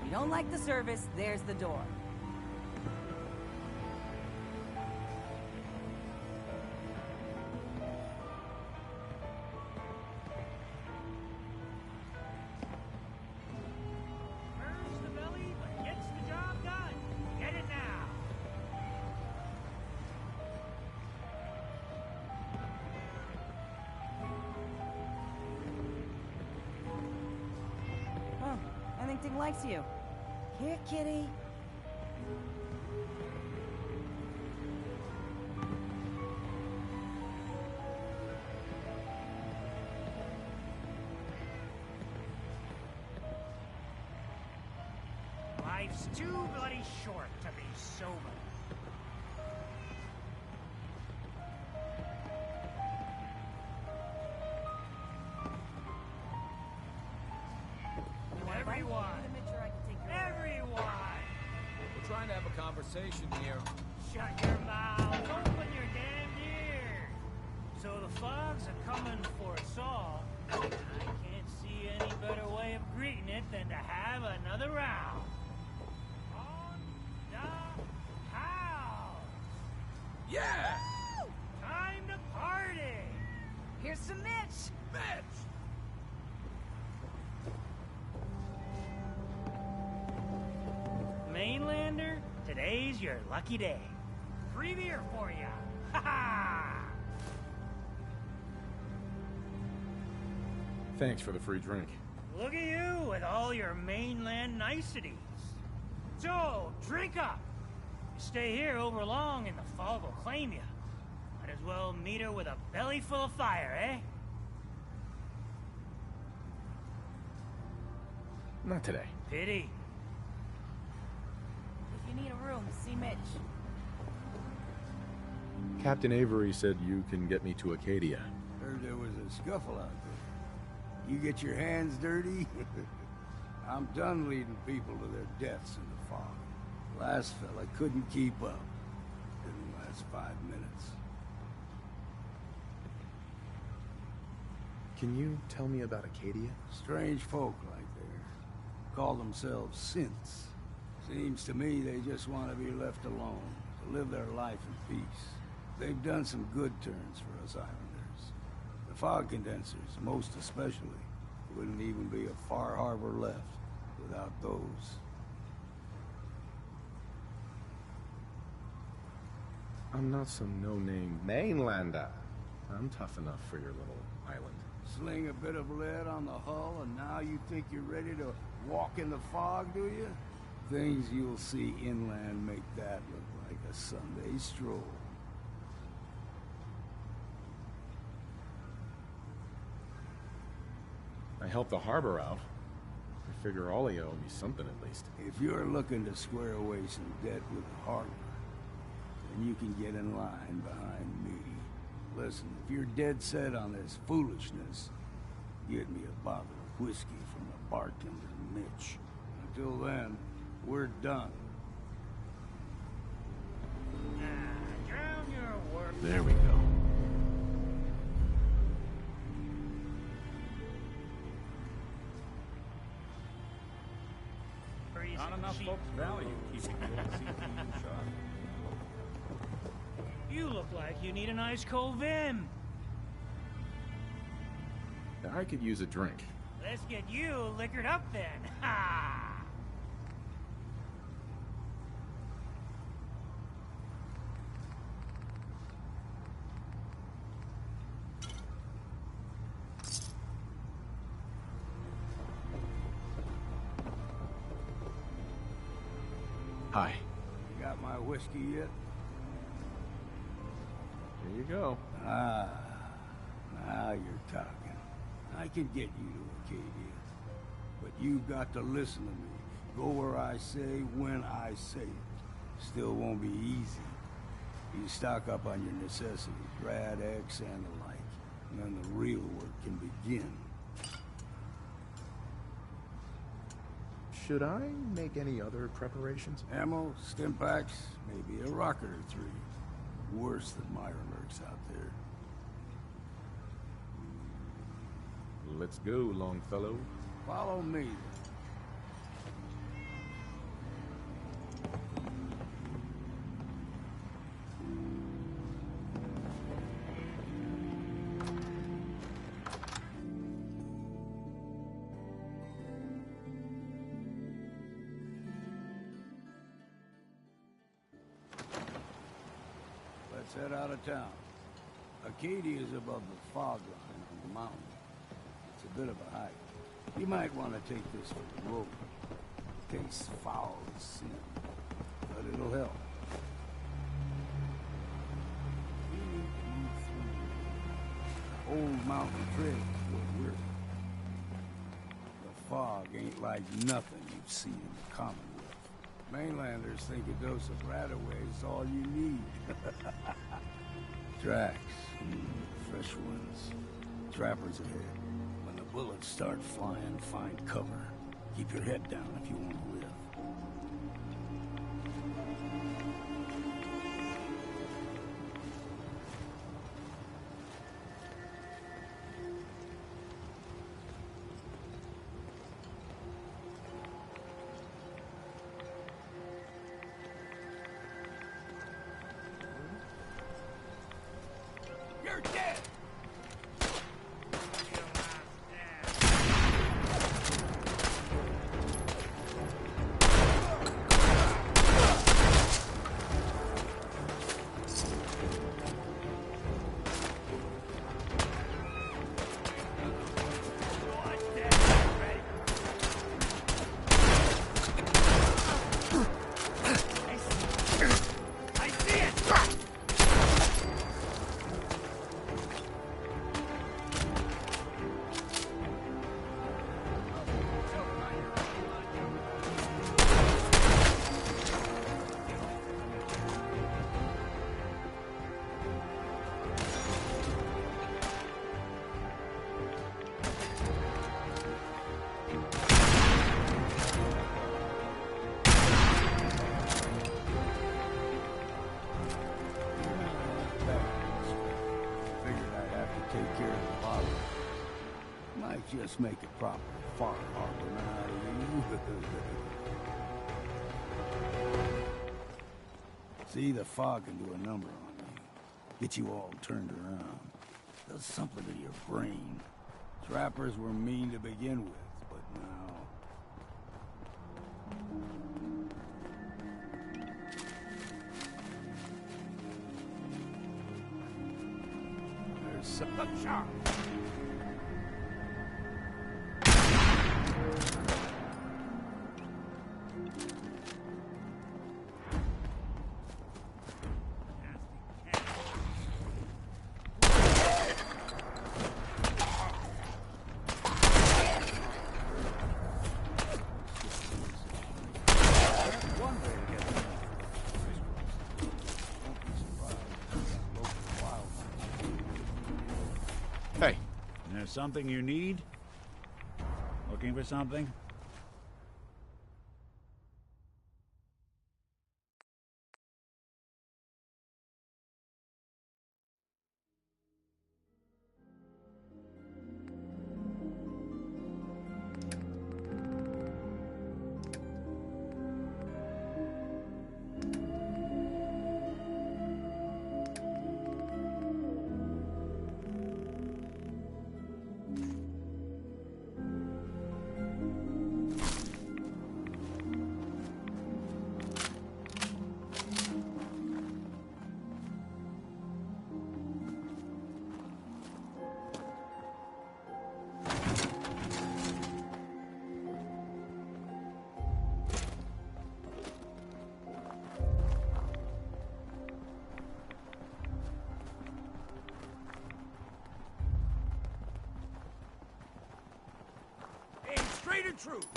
You don't like the service, there's the door. Burns the belly, but gets the job done. Get it now. Oh, Ellington likes you. Here, kitty. Life's too bloody short to be sober. Everyone! Everyone! We're trying to have a conversation here. Shut your mouth! Open your damned ears! So the fogs are coming for us all. I can't see any better way of greeting it than to have another round. On the house! Yeah! Time to party! Here's some Mitch! Mitch! Mainlander, today's your lucky day. Free beer for ya! Ha ha! Thanks for the free drink. Look at you with all your mainland niceties. So, drink up. You stay here over long and the fog will claim you. Might as well meet her with a belly full of fire, eh? Not today. Pity. If you need a room, see Mitch. Captain Avery said you can get me to Acadia. Heard there was a scuffle out there. You get your hands dirty? I'm done leading people to their deaths in the fog. Last fella couldn't keep up. Didn't last 5 minutes. Can you tell me about Acadia? Strange folk like there. Call themselves synths. Seems to me they just want to be left alone, to live their life in peace. They've done some good turns for us islanders. The fog condensers, most especially, wouldn't even be a far harbor left without those. I'm not some no-name mainlander. I'm tough enough for your little island. Sling a bit of lead on the hull and now you think you're ready to walk in the fog, do you? Things you'll see inland make that look like a Sunday stroll. I helped the harbor out. I figure all of you owe me something at least. If you're looking to square away some debt with the harbor, then you can get in line behind me. Listen, if you're dead set on this foolishness, get me a bottle of whiskey from the bartender, Mitch. Until then, we're done. Drown your work. There we go. Not enough folks value keeping the old CPU sharp. You look like you need an ice cold vim. I could use a drink. Let's get you liquored up then. Ha! Hi. You got my whiskey yet? Here you go. Ah, now you're talking. I can get you to Acadia. But you've got to listen to me. Go where I say, when I say it. Still won't be easy. You stock up on your necessities, Rad X and the like. And then the real work can begin. Should I make any other preparations? Ammo, stim packs, maybe a rocket or three. Worse than Myra lurks out there. Let's go, Longfellow. Follow me. Let's head out of town. Acadia is above the fog line on the mountain. It's a bit of a hike. You might want to take this for the road. It tastes foul as sin, but it'll help. We need to move through the old mountain trail is what we're. The fog ain't like nothing you've seen in the Commonwealth. Mainlanders think a dose of Radaway is all you need. Tracks, fresh ones. Trappers ahead. When the bullets start flying, find cover. Keep your head down if you want to live. You're dead! Just make a proper far harbor out of you. See, the fog can do a number on you. Get you all turned around. Does something to your brain. Trappers were mean to begin with, but now... There's some sharp. Hey. There's something you need? Looking for something? way to truth.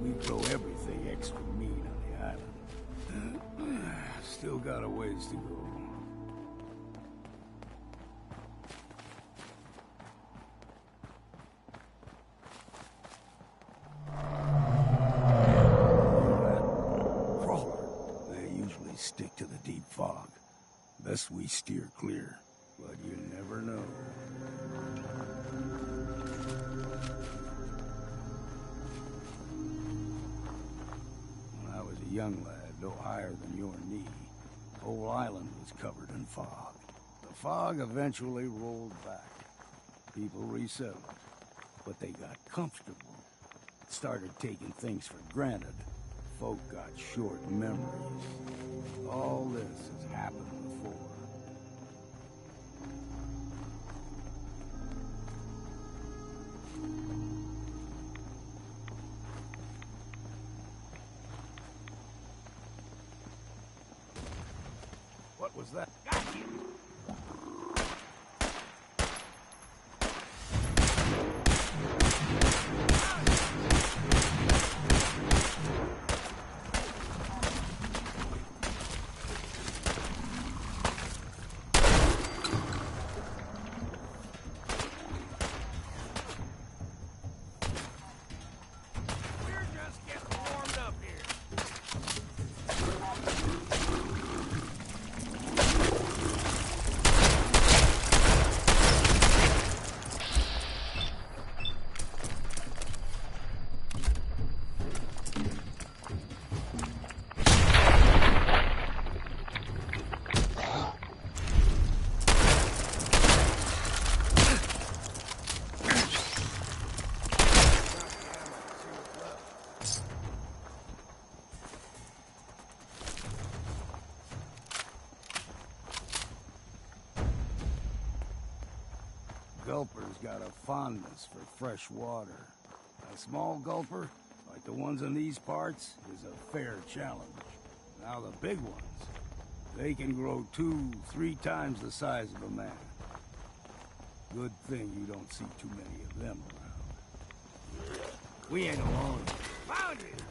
We throw everything extra mean on the island. Still got a ways to go. Crawler. They usually stick to the deep fog. Best we steer clear, but you never know. When I was a young lad, no higher than your knee, the whole island was covered in fog. The fog eventually rolled back. People resettled, but they got comfortable. Started taking things for granted. Folk got short memories. All this has happened before. What was that? Got you! Gulper's got a fondness for fresh water. A small gulper, like the ones in these parts, is a fair challenge. Now the big ones, they can grow 2-3 times the size of a man. Good thing you don't see too many of them around. We ain't alone. Found it!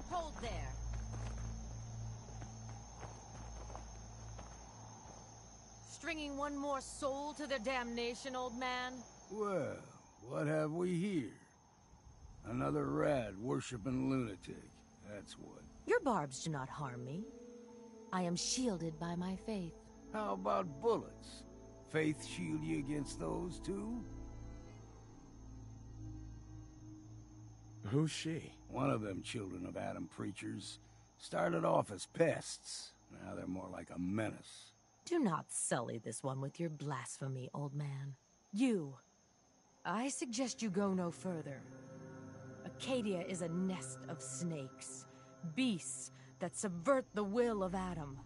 Hold there. Stringing one more soul to their damnation, old man? Well, what have we here? Another rad-worshipping lunatic, that's what. Your barbs do not harm me. I am shielded by my faith. How about bullets? Faith shield you against those, too? Who's she? One of them children of Adam preachers. Started off as pests. Now they're more like a menace. Do not sully this one with your blasphemy, old man. You. I suggest you go no further. Acadia is a nest of snakes. Beasts that subvert the will of Adam.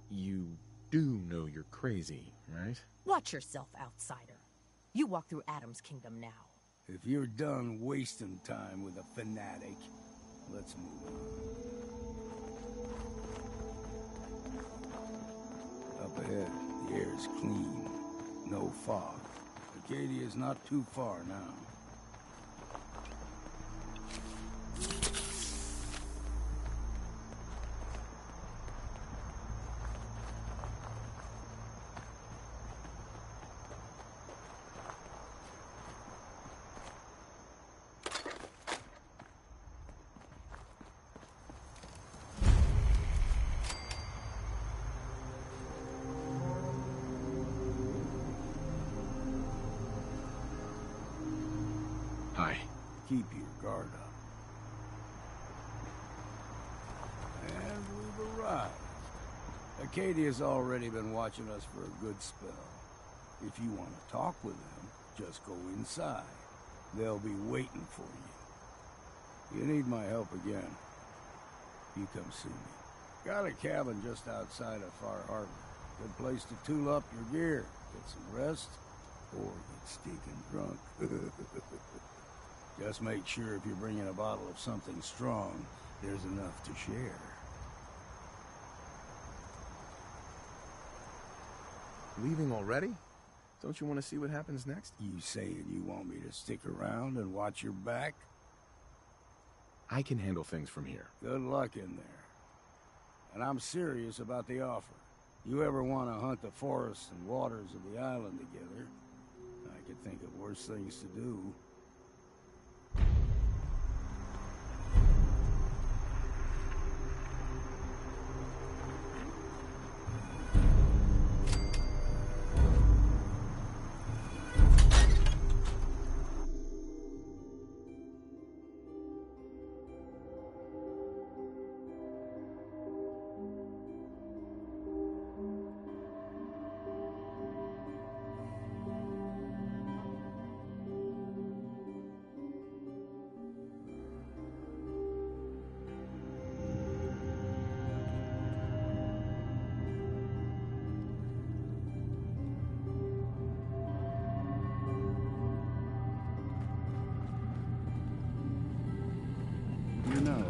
You do know you're crazy, right? Watch yourself, outsider. You walk through Adam's kingdom now. If you're done wasting time with a fanatic, let's move on. Up ahead, the air's clean. No fog. Acadia's not too far now. keep your guard up. And we've arrived. Acadia's already been watching us for a good spell. If you want to talk with them, just go inside. They'll be waiting for you. You need my help again, you come see me. Got a cabin just outside of Far Harbor. Good place to tool up your gear, get some rest, or get stinking drunk. Just make sure if you're bringing a bottle of something strong, there's enough to share. Leaving already? Don't you want to see what happens next? You saying you want me to stick around and watch your back? I can handle things from here. Good luck in there. And I'm serious about the offer. You ever want to hunt the forests and waters of the island together, I could think of worse things to do. You know,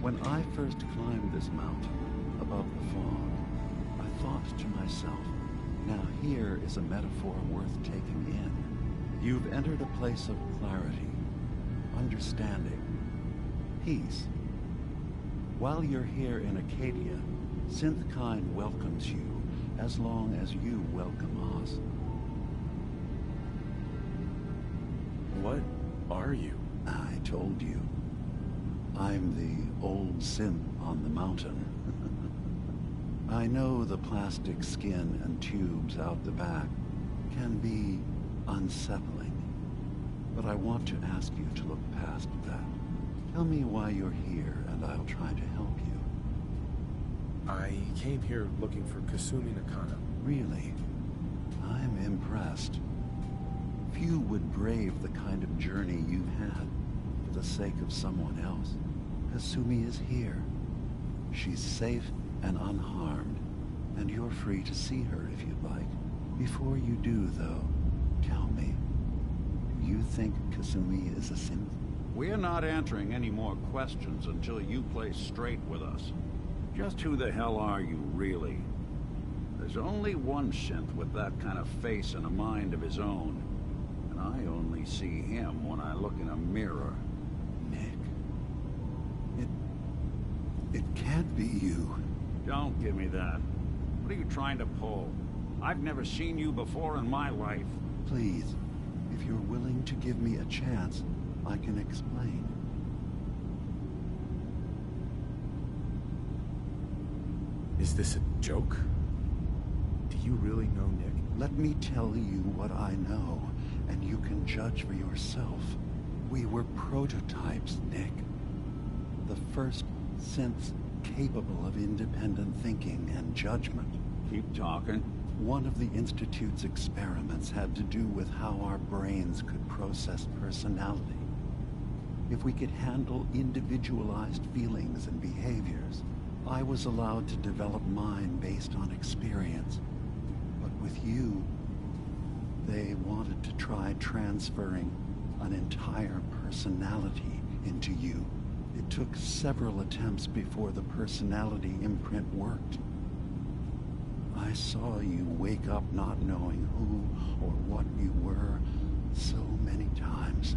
when I first climbed this mountain above the fog, I thought to myself, now here is a metaphor worth taking in. You've entered a place of clarity, understanding, peace. While you're here in Acadia, Synthkind welcomes you as long as you welcome us. What are you? I told you. I'm the old synth on the mountain. I know the plastic skin and tubes out the back can be unsettling, but I want to ask you to look past that. Tell me why you're here, and I'll try to help you. I came here looking for Kasumi Nakano. Really? I'm impressed. Few would brave the kind of journey you've had for the sake of someone else. Kasumi is here. She's safe and unharmed, and you're free to see her if you'd like. Before you do, though, tell me, do you think Kasumi is a synth? We're not answering any more questions until you play straight with us. Just who the hell are you, really? There's only one synth with that kind of face and a mind of his own, and I only see him when I look in a mirror. It can't be you. Don't give me that. What are you trying to pull? I've never seen you before in my life. Please, if you're willing to give me a chance, I can explain. Is this a joke? Do you really know Nick? Let me tell you what I know, and you can judge for yourself. We were prototypes, Nick. The first synths capable of independent thinking and judgment. Keep talking. One of the Institute's experiments had to do with how our brains could process personality. If we could handle individualized feelings and behaviors, I was allowed to develop mine based on experience. But with you, they wanted to try transferring an entire personality into you. It took several attempts before the personality imprint worked. I saw you wake up not knowing who or what you were so many times.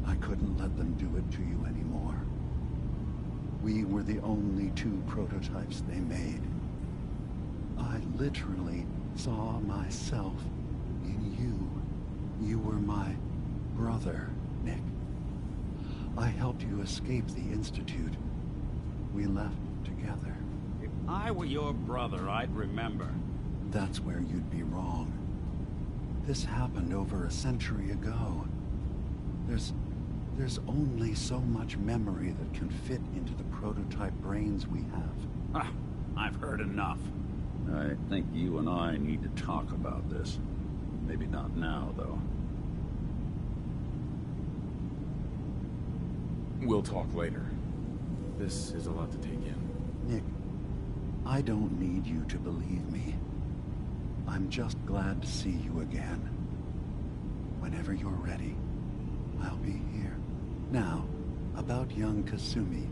I couldn't let them do it to you anymore. We were the only two prototypes they made. I literally saw myself in you. You were my brother, Nick. I helped you escape the Institute. We left together. If I were your brother, I'd remember. That's where you'd be wrong. This happened over a century ago. There's There's only so much memory that can fit into the prototype brains we have. Ah, I've heard enough. I think you and I need to talk about this. Maybe not now, though. We'll talk later. This is a lot to take in. Nick, I don't need you to believe me. I'm just glad to see you again. Whenever you're ready, I'll be here. Now, about young Kasumi.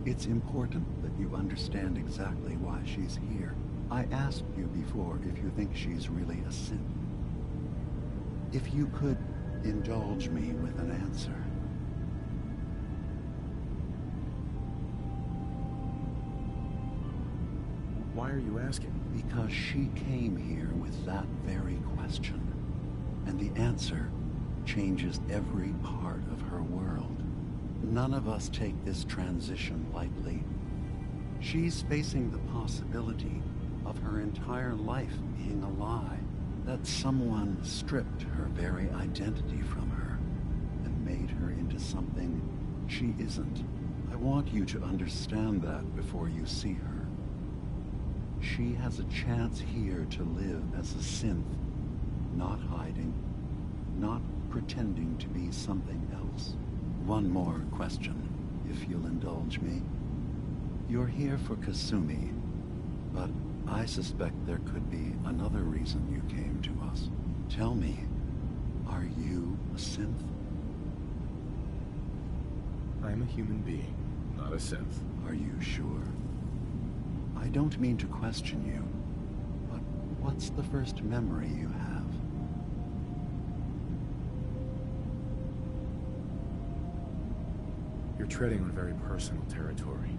It's important that you understand exactly why she's here. I asked you before if you think she's really a synth. If you could indulge me with an answer. Why are you asking? Because she came here with that very question. And the answer changes every part of her world. None of us take this transition lightly. She's facing the possibility of her entire life being a lie. That someone stripped her very identity from her and made her into something she isn't. I want you to understand that before you see her. She has a chance here to live as a synth, not hiding, not pretending to be something else. One more question, if you'll indulge me. You're here for Kasumi, but I suspect there could be another reason you came to us. Tell me, are you a synth? I'm a human being, not a synth. Are you sure? I don't mean to question you, but what's the first memory you have? You're treading on very personal territory.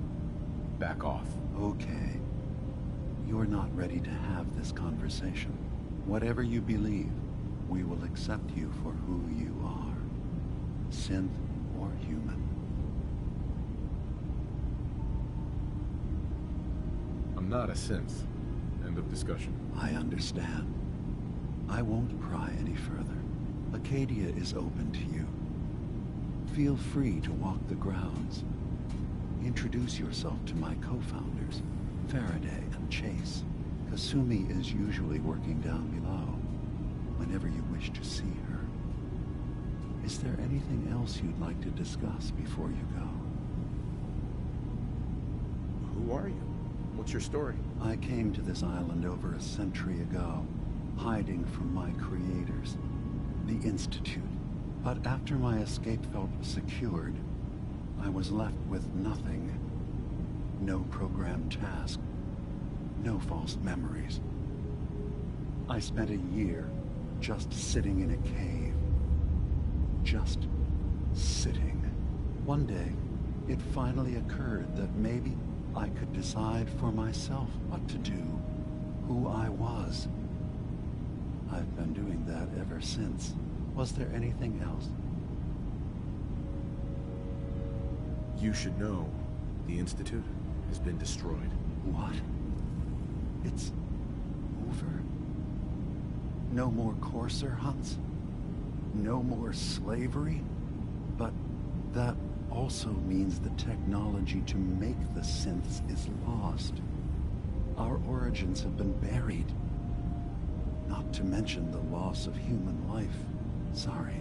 Back off. Okay. You're not ready to have this conversation. Whatever you believe, we will accept you for who you are. Synth or human. I'm not a synth. End of discussion. I understand. I won't pry any further. Acadia is open to you. Feel free to walk the grounds. Introduce yourself to my co-founders, Faraday and Chase. Kasumi is usually working down below, whenever you wish to see her. Is there anything else you'd like to discuss before you go? Who are you? What's your story? I came to this island over a century ago, hiding from my creators, the Institute. But after my escape felt secured, I was left with nothing. No programmed task. No false memories. I spent a year just sitting in a cave. Just sitting. One day, it finally occurred that maybe I could decide for myself what to do, who I was. I've been doing that ever since. Was there anything else? You should know, the Institute has been destroyed. What? It's over? No more courser hunts? No more slavery? But that also means the technology to make the synths is lost. Our origins have been buried. Not to mention the loss of human life. Sorry.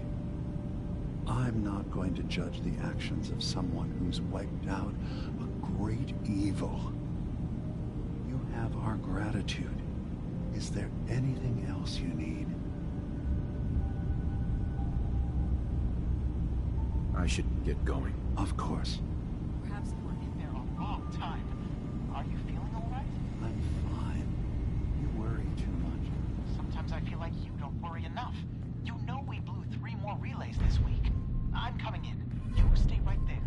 I'm not going to judge the actions of someone who's wiped out a great evil. You have our gratitude. Is there anything else you need? I should get going. Of course. Perhaps you were in there a long time. Are you feeling all right? I'm fine. You worry too much. Sometimes I feel like you don't worry enough. You know we blew 3 more relays this week. I'm coming in. You stay right there.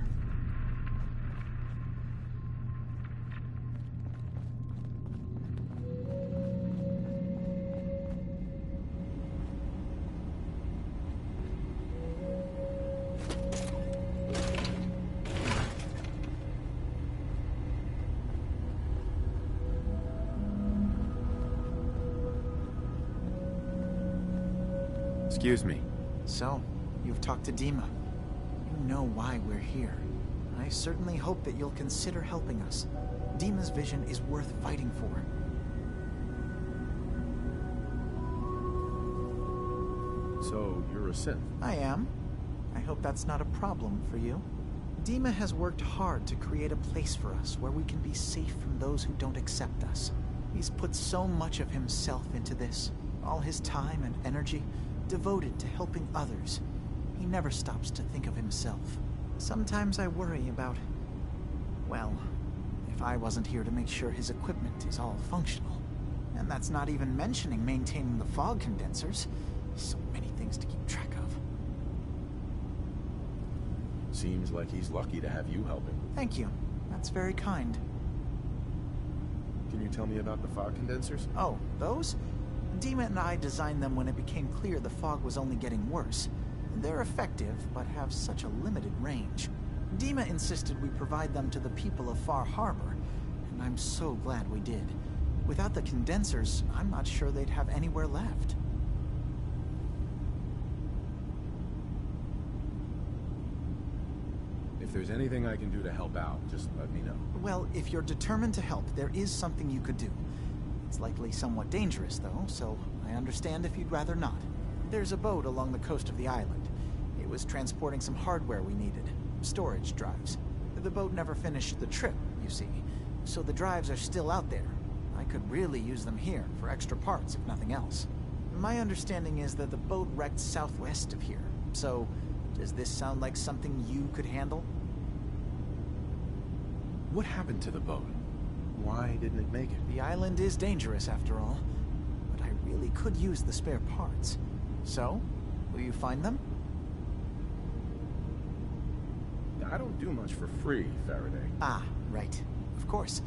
Excuse me. So, you've talked to Dima. know why we're here. I certainly hope that you'll consider helping us. Dima's vision is worth fighting for. So, you're a synth? I am. I hope that's not a problem for you. Dima has worked hard to create a place for us where we can be safe from those who don't accept us. He's put so much of himself into this, all his time and energy devoted to helping others. He never stops to think of himself. Sometimes I worry about, well, if I wasn't here to make sure his equipment is all functional. And that's not even mentioning maintaining the fog condensers. So many things to keep track of. Seems like he's lucky to have you helping. Thank you. That's very kind. Can you tell me about the fog condensers? Oh, those? Dima and I designed them when it became clear the fog was only getting worse. They're effective, but have such a limited range. Dima insisted we provide them to the people of Far Harbor, and I'm so glad we did. Without the condensers, I'm not sure they'd have anywhere left. If there's anything I can do to help out, just let me know. Well, if you're determined to help, there is something you could do. It's likely somewhat dangerous, though, so I understand if you'd rather not. There's a boat along the coast of the island. It was transporting some hardware we needed. Storage drives. The boat never finished the trip, you see, so the drives are still out there. I could really use them here for extra parts, if nothing else. My understanding is that the boat wrecked southwest of here, so does this sound like something you could handle? What happened to the boat? Why didn't it make it? The island is dangerous, after all, but I really could use the spare parts. So, will you find them? I don't do much for free, Faraday. Ah, right. Of course.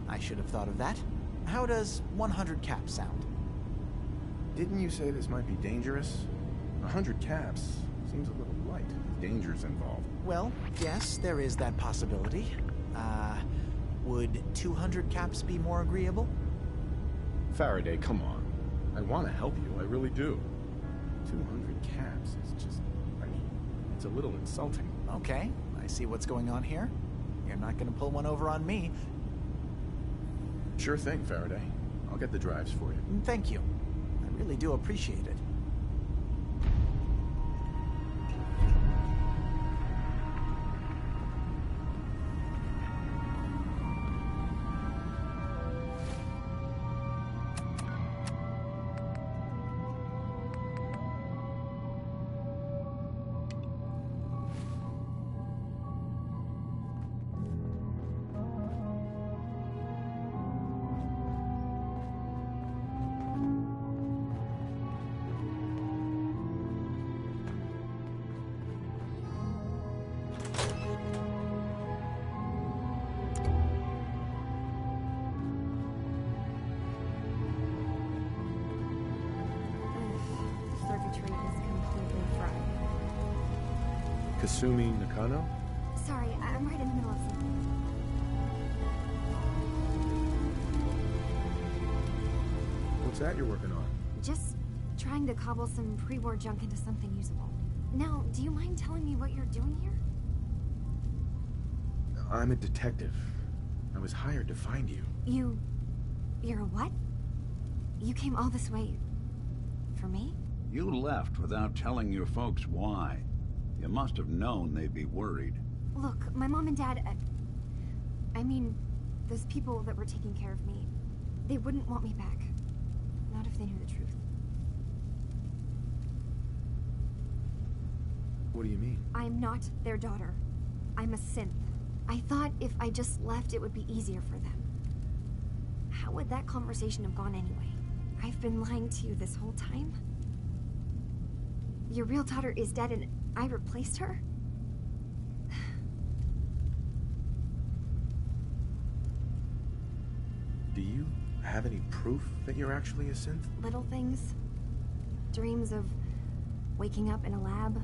I should have thought of that. How does 100 caps sound? Didn't you say this might be dangerous? 100 caps seems a little light. Dangers involved. Well, yes, there is that possibility. Would 200 caps be more agreeable? Faraday, come on. I want to help you, I really do. 200 caps is just, I mean, it's a little insulting. Okay, I see what's going on here. You're not gonna pull one over on me. Sure thing, Faraday. I'll get the drives for you. Thank you. I really do appreciate it. Kasumi Nakano? Sorry, I'm right in the middle of something. What's that you're working on? Just trying to cobble some pre-war junk into something usable. Now, do you mind telling me what you're doing here? I'm a detective. I was hired to find you. You're a what? You came all this way... for me? You left without telling your folks why. You must have known they'd be worried. Look, my mom and dad... I mean, those people that were taking care of me, they wouldn't want me back. Not if they knew the truth. What do you mean? I'm not their daughter. I'm a synth. I thought if I just left, it would be easier for them. How would that conversation have gone anyway? I've been lying to you this whole time? Your real daughter is dead and I replaced her? Do you have any proof that you're actually a synth? Little things. Dreams of waking up in a lab.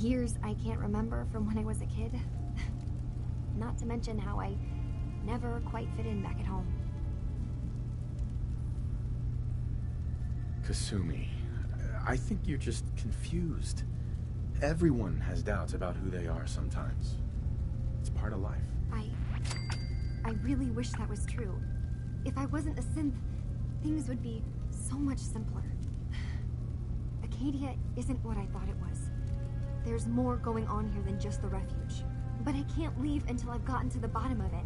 Years I can't remember from when I was a kid. Not to mention how I never quite fit in back at home. Kasumi, I think you're just confused. Everyone has doubts about who they are sometimes. It's part of life. I really wish that was true. If I wasn't a synth, things would be so much simpler. Acadia isn't what I thought it was. There's more going on here than just the refuge. But I can't leave until I've gotten to the bottom of it.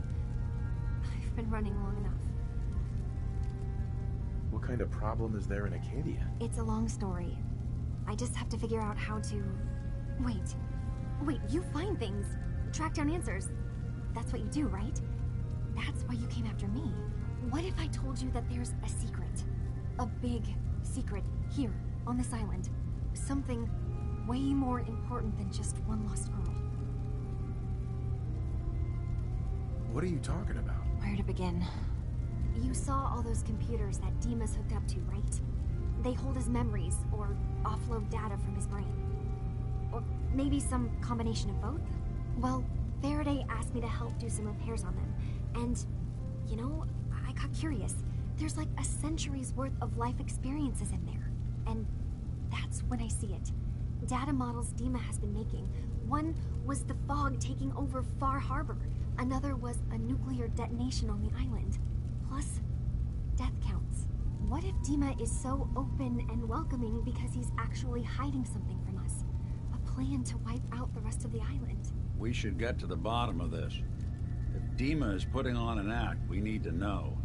I've been running long enough. What kind of problem is there in Acadia? It's a long story. I just have to figure out how to... Wait, you find things. Track down answers. That's what you do, right? That's why you came after me. What if I told you that there's a secret? A big secret here, on this island. Something way more important than just one lost girl. What are you talking about? Where to begin? You saw all those computers that Dima's hooked up to, right? They hold his memories, or offload data from his brain. Or maybe some combination of both? Well, Faraday asked me to help do some repairs on them. And, you know, I got curious. There's like a century's worth of life experiences in there. And that's when I see it. Data models Dima has been making. One was the fog taking over Far Harbor. Another was a nuclear detonation on the island. Plus, death counts. What if Dima is so open and welcoming because he's actually hiding something from us? A plan to wipe out the rest of the island. We should get to the bottom of this. If Dima is putting on an act, we need to know.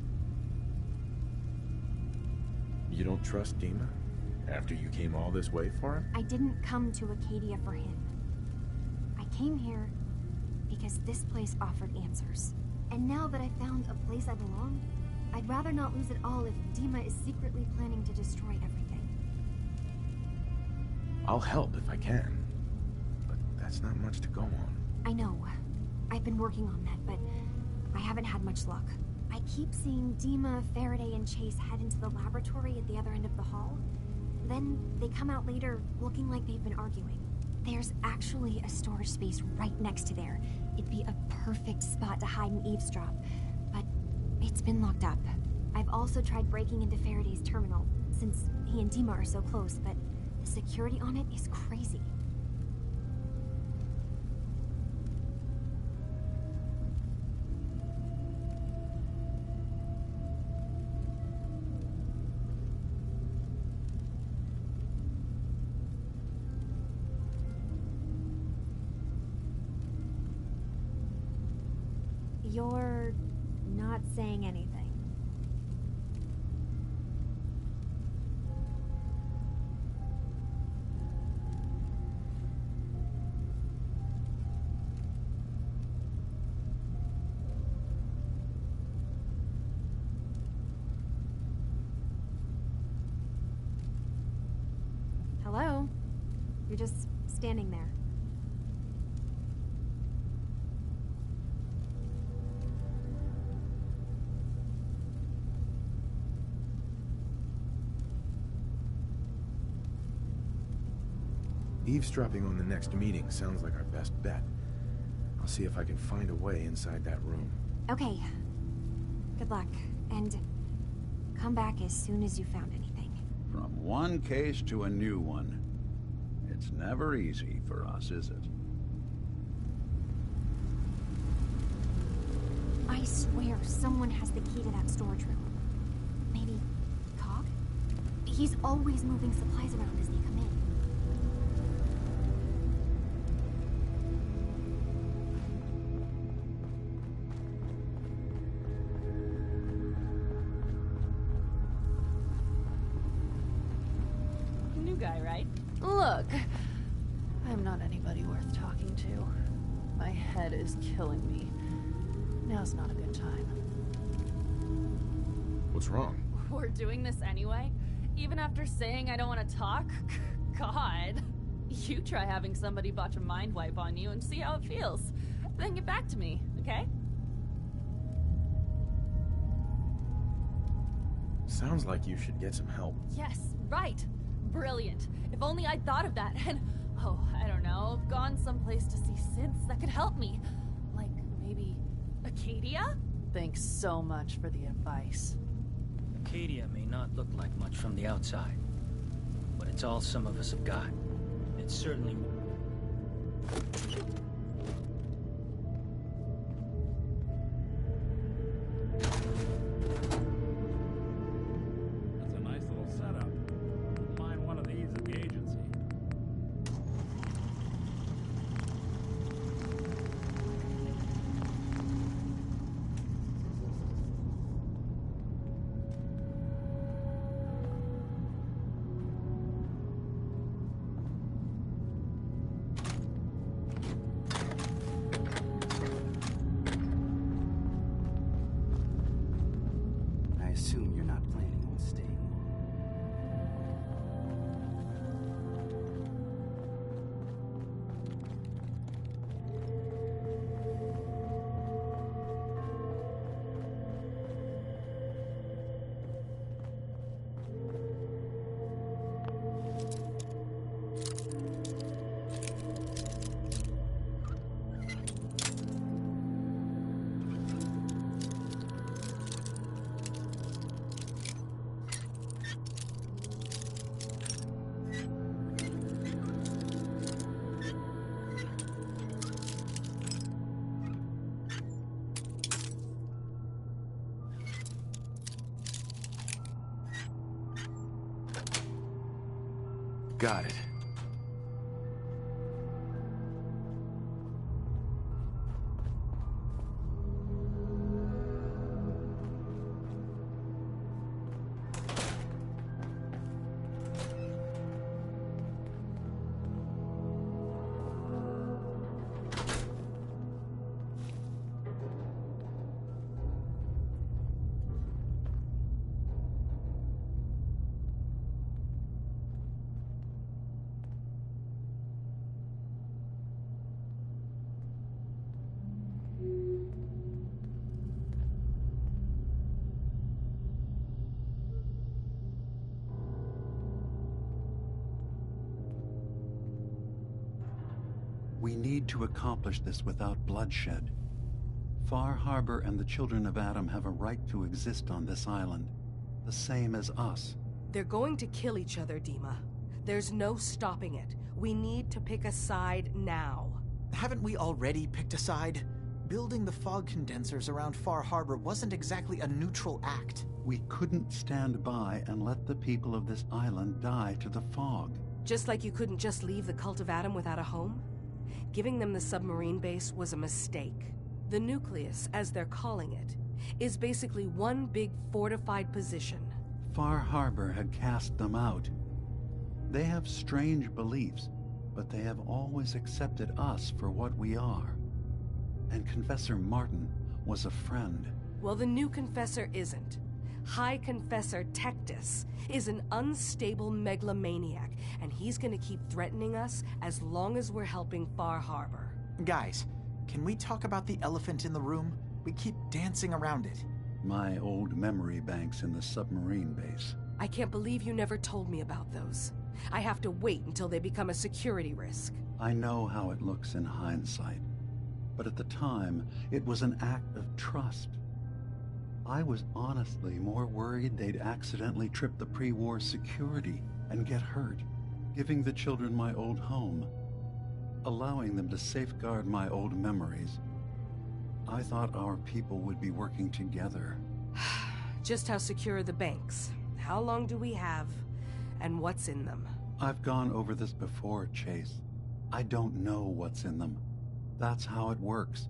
You don't trust Dima? After you came all this way for him? I didn't come to Acadia for him. I came here because this place offered answers. And now that I found a place I belong, I'd rather not lose it all if Dima is secretly planning to destroy everything. I'll help if I can. But that's not much to go on. I know. I've been working on that, but I haven't had much luck. I keep seeing Dima, Faraday, and Chase head into the laboratory at the other end of the hall. Then they come out later looking like they've been arguing. There's actually a storage space right next to there. It'd be a perfect spot to hide and eavesdrop, but it's been locked up. I've also tried breaking into Faraday's terminal, since he and Dima are so close, but the security on it is crazy. You're not saying anything. Hello? You're just standing there. Eavesdropping on the next meeting sounds like our best bet. I'll see if I can find a way inside that room. Okay. Good luck, and come back as soon as you found anything. From one case to a new one. It's never easy for us, is it? I swear someone has the key to that storage room. Maybe Cog? He's always moving supplies around as they come in. New guy, right? Look, I'm not anybody worth talking to. My head is killing me. Now's not a good time. What's wrong? We're doing this anyway? Even after saying I don't want to talk? God. You try having somebody botch a mind wipe on you and see how it feels. Then get back to me, okay? Sounds like you should get some help. Yes, right. Brilliant. If only I'd thought of that and, oh, I don't know, gone someplace to see synths that could help me. Like, maybe Acadia? Thanks so much for the advice. Acadia may not look like much from the outside, but it's all some of us have got. It's certainly assume you're not planning on staying. Got it. We need to accomplish this without bloodshed. Far Harbor and the children of Adam have a right to exist on this island, the same as us. They're going to kill each other, Dima. There's no stopping it. We need to pick a side now. Haven't we already picked a side? Building the fog condensers around Far Harbor wasn't exactly a neutral act. We couldn't stand by and let the people of this island die to the fog. Just like you couldn't just leave the Cult of Adam without a home? Giving them the submarine base was a mistake. The nucleus, as they're calling it, is basically one big fortified position. Far Harbor had cast them out. They have strange beliefs, but they have always accepted us for what we are. And Confessor Martin was a friend. Well, the new Confessor isn't. High Confessor Tectus is an unstable megalomaniac, and he's gonna keep threatening us as long as we're helping Far Harbor. Guys, can we talk about the elephant in the room? We keep dancing around it. My old memory banks in the submarine base. I can't believe you never told me about those. I have to wait until they become a security risk. I know how it looks in hindsight, but at the time, it was an act of trust. I was honestly more worried they'd accidentally trip the pre-war security and get hurt, giving the children my old home, allowing them to safeguard my old memories. I thought our people would be working together. Just how secure are the banks? How long do we have? And what's in them? I've gone over this before, Chase. I don't know what's in them. That's how it works.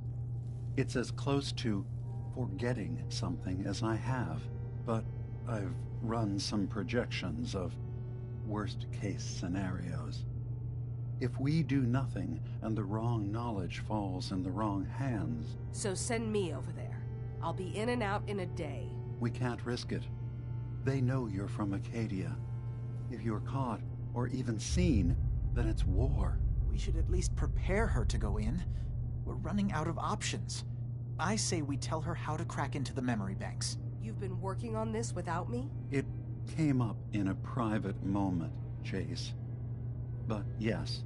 It's as close to forgetting something as I have, but I've run some projections of worst-case scenarios. If we do nothing and the wrong knowledge falls in the wrong hands... So send me over there. I'll be in and out in a day. We can't risk it. They know you're from Acadia. If you're caught, or even seen, then it's war. We should at least prepare her to go in. We're running out of options. I say we tell her how to crack into the memory banks. You've been working on this without me? It came up in a private moment, Chase. But yes,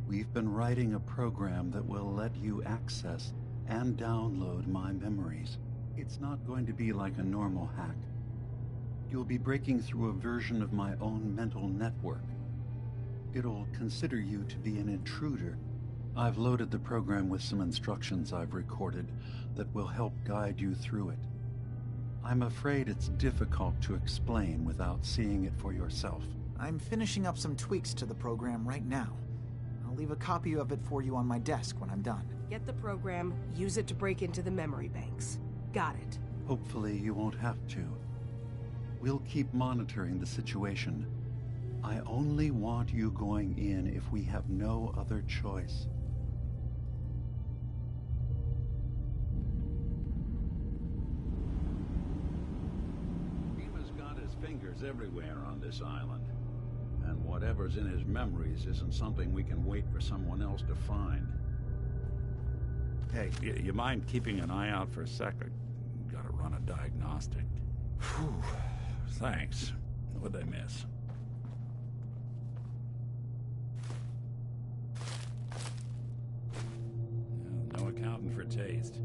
we've been writing a program that will let you access and download my memories. It's not going to be like a normal hack. You'll be breaking through a version of my own mental network. It'll consider you to be an intruder. I've loaded the program with some instructions I've recorded that will help guide you through it. I'm afraid it's difficult to explain without seeing it for yourself. I'm finishing up some tweaks to the program right now. I'll leave a copy of it for you on my desk when I'm done. Get the program, use it to break into the memory banks. Got it. Hopefully you won't have to. We'll keep monitoring the situation. I only want you going in if we have no other choice. fingers everywhere on this island. And whatever's in his memories isn't something we can wait for someone else to find. Hey, you mind keeping an eye out for a second? Gotta run a diagnostic. Whew. Thanks. What'd I miss? No accounting for taste.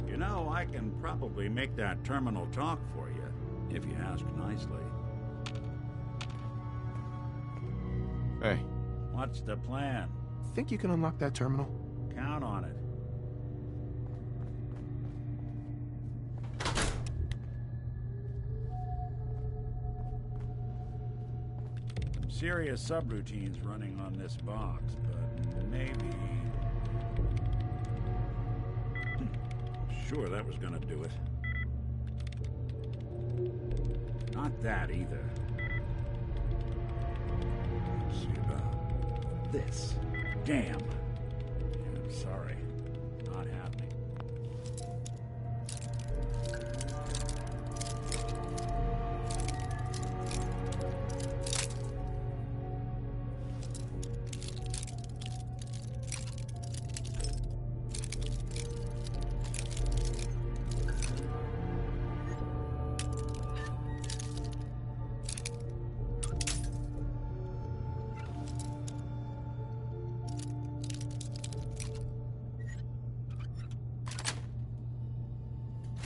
You know, I can probably make that terminal talk for you, if you ask nicely. Hey. What's the plan? Think you can unlock that terminal? Count on it. Some serious subroutines running on this box, but maybe... Sure, that was gonna do it. Not that either. Let's see about this. Damn. Yeah, I'm sorry. Not happening.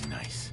Nice.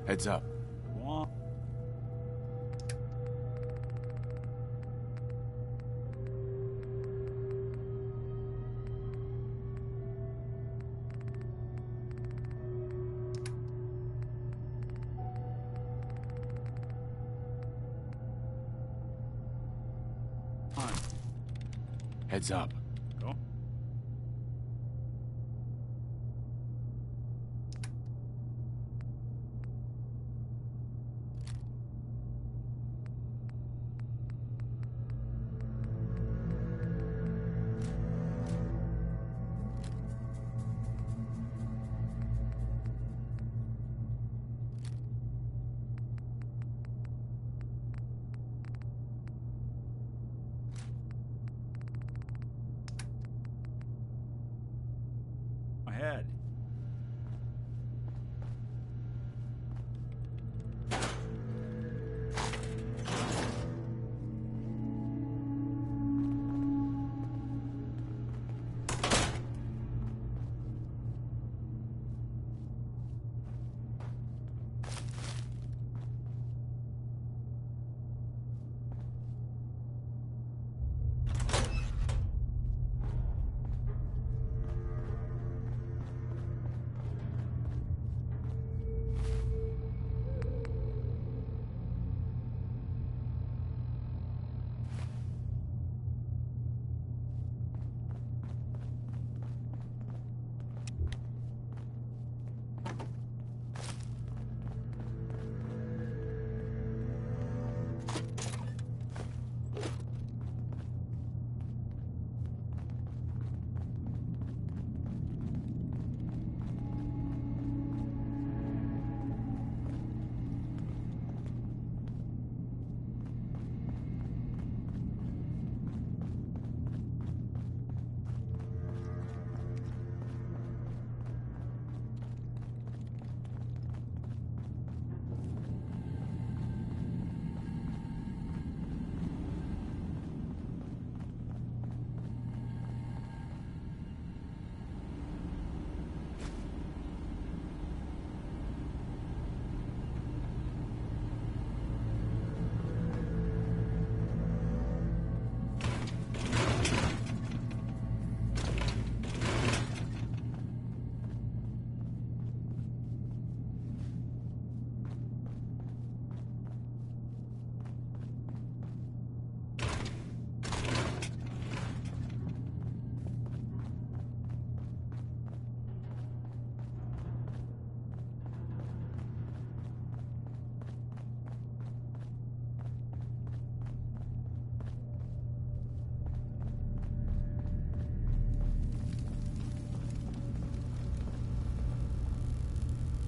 Heads up. Heads up. Go. Ahead.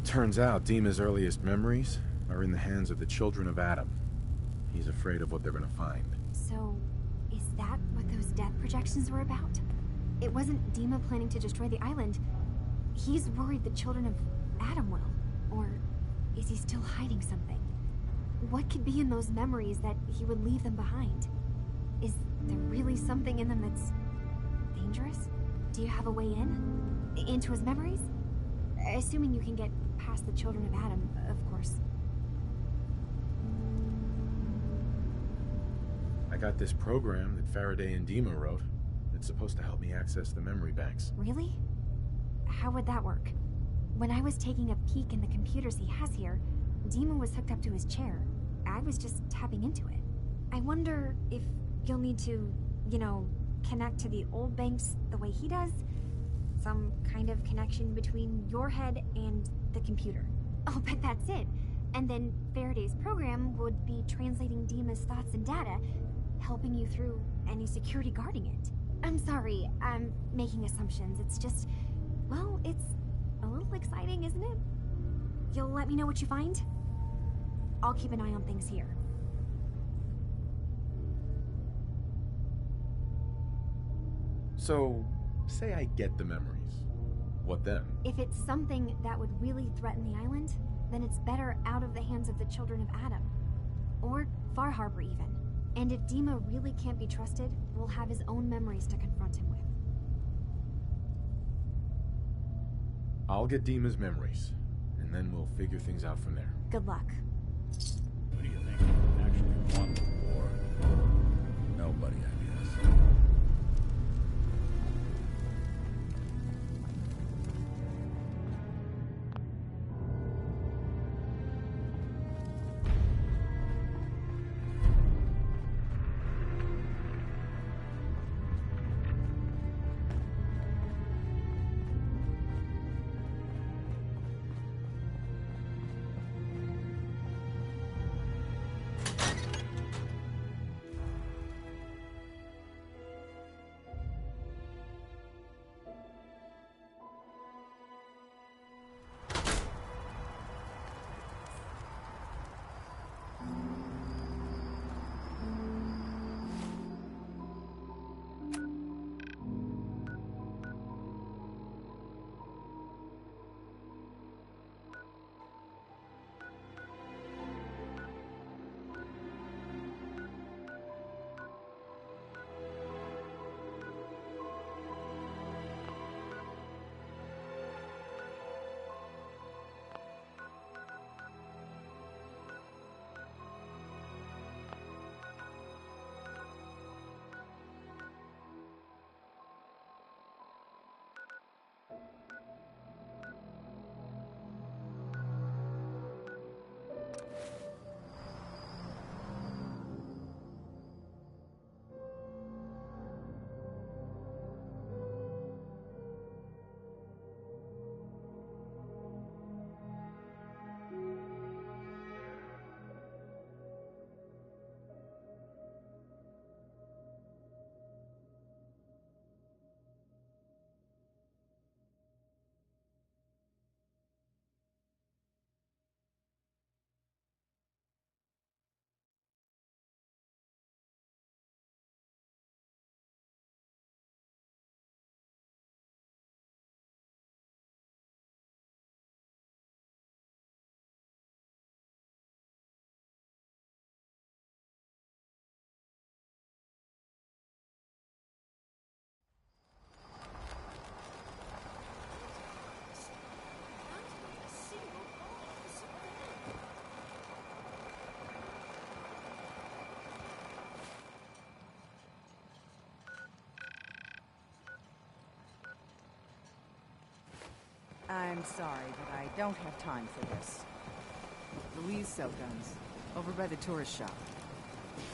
Turns out Dima's earliest memories are in the hands of the children of Adam. He's afraid of what they're gonna find. So, is that what those death projections were about? It wasn't Dima planning to destroy the island. He's worried the children of Adam will. Or is he still hiding something? What could be in those memories that he would leave them behind? Is there really something in them that's dangerous? Do you have a way in? Into his memories? Assuming you can get past the children of Adam, of course. I got this program that Faraday and Dima wrote. It's supposed to help me access the memory banks. Really? How would that work? When I was taking a peek in the computers he has here, Dima was hooked up to his chair. I was just tapping into it. I wonder if you'll need to, you know, connect to the old banks the way he does? Some kind of connection between your head and the computer. I'll bet that's it. And then Faraday's program would be translating Dima's thoughts and data, helping you through any security guarding it. I'm sorry, I'm making assumptions. It's just, well, it's a little exciting, isn't it? You'll let me know what you find? I'll keep an eye on things here. So, say I get the memories. What then? If it's something that would really threaten the island, then it's better out of the hands of the children of Adam. Or Far Harbor, even. And if Dima really can't be trusted, we'll have his own memories to confront him with. I'll get Dima's memories, and then we'll figure things out from there. Good luck. Who do you think actually won the war? Nobody, I guess. I'm sorry, but I don't have time for this. Louise sell guns, over by the tourist shop.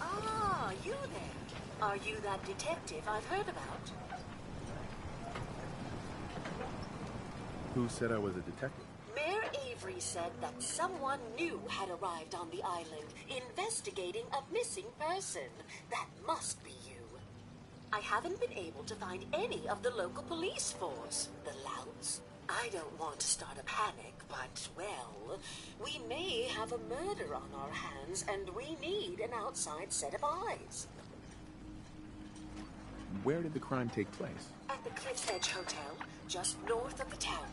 Ah, you there. Are you that detective I've heard about? Who said I was a detective? Mayor Avery said that someone new had arrived on the island, investigating a missing person. That must be you. I haven't been able to find any of the local police force. The Louts? I don't want to start a panic, but, well, we may have a murder on our hands, and we need an outside set of eyes. Where did the crime take place? At the Cliff's Edge Hotel, just north of the town.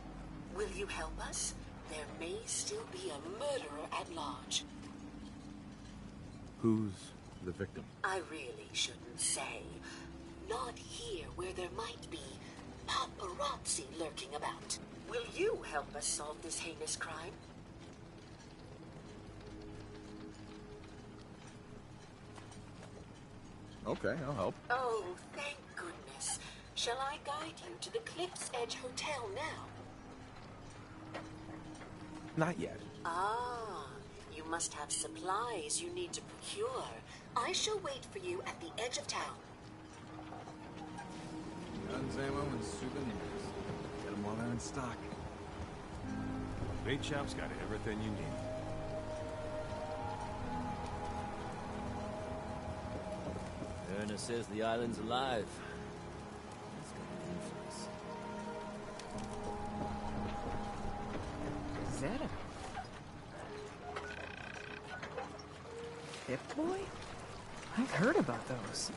Will you help us? There may still be a murderer at large. Who's the victim? I really shouldn't say. Not here where there might be paparazzi lurking about. Will you help us solve this heinous crime? Okay, I'll help. Oh, thank goodness. Shall I guide you to the Cliff's Edge Hotel now? Not yet. Ah, you must have supplies you need to procure. I shall wait for you at the edge of town. Guns, ammo, and souvenirs. Get them while they're in stock. Bait shop's got everything you need. Erna says the island's alive. That's gonna be infamous. Is that a Pip-Boy? I've heard about those.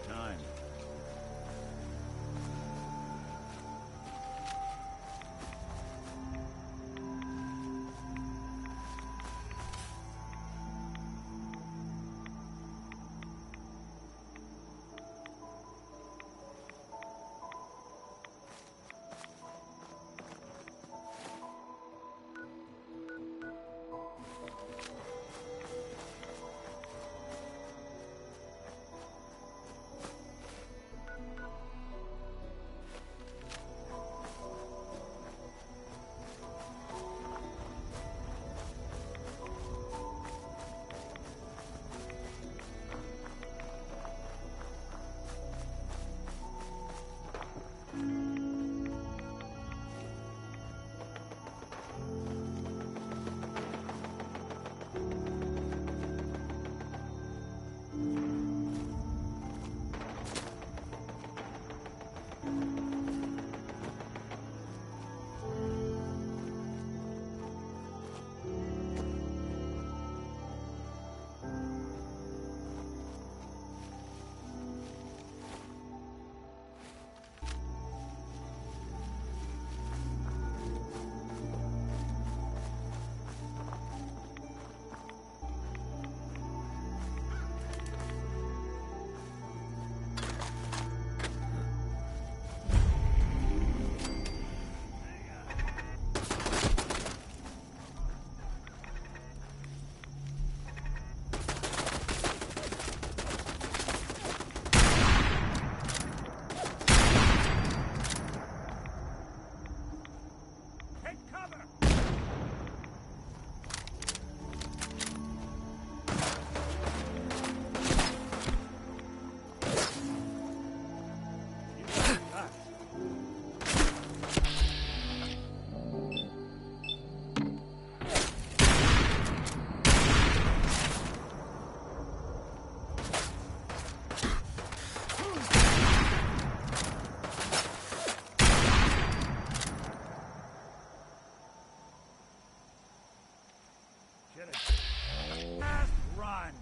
time. Fast run!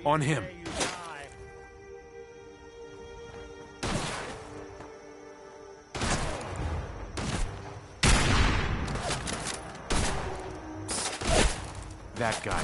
On him. That guy.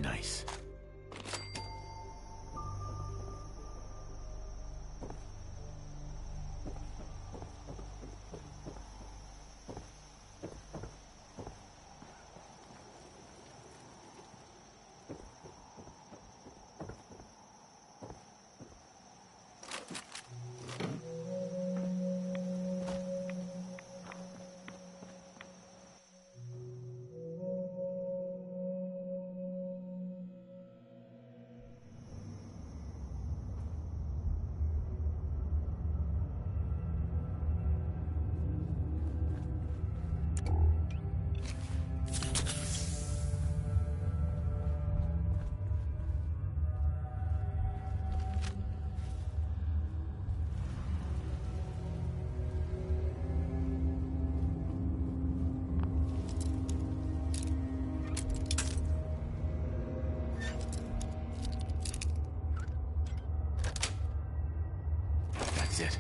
Nice. That's it.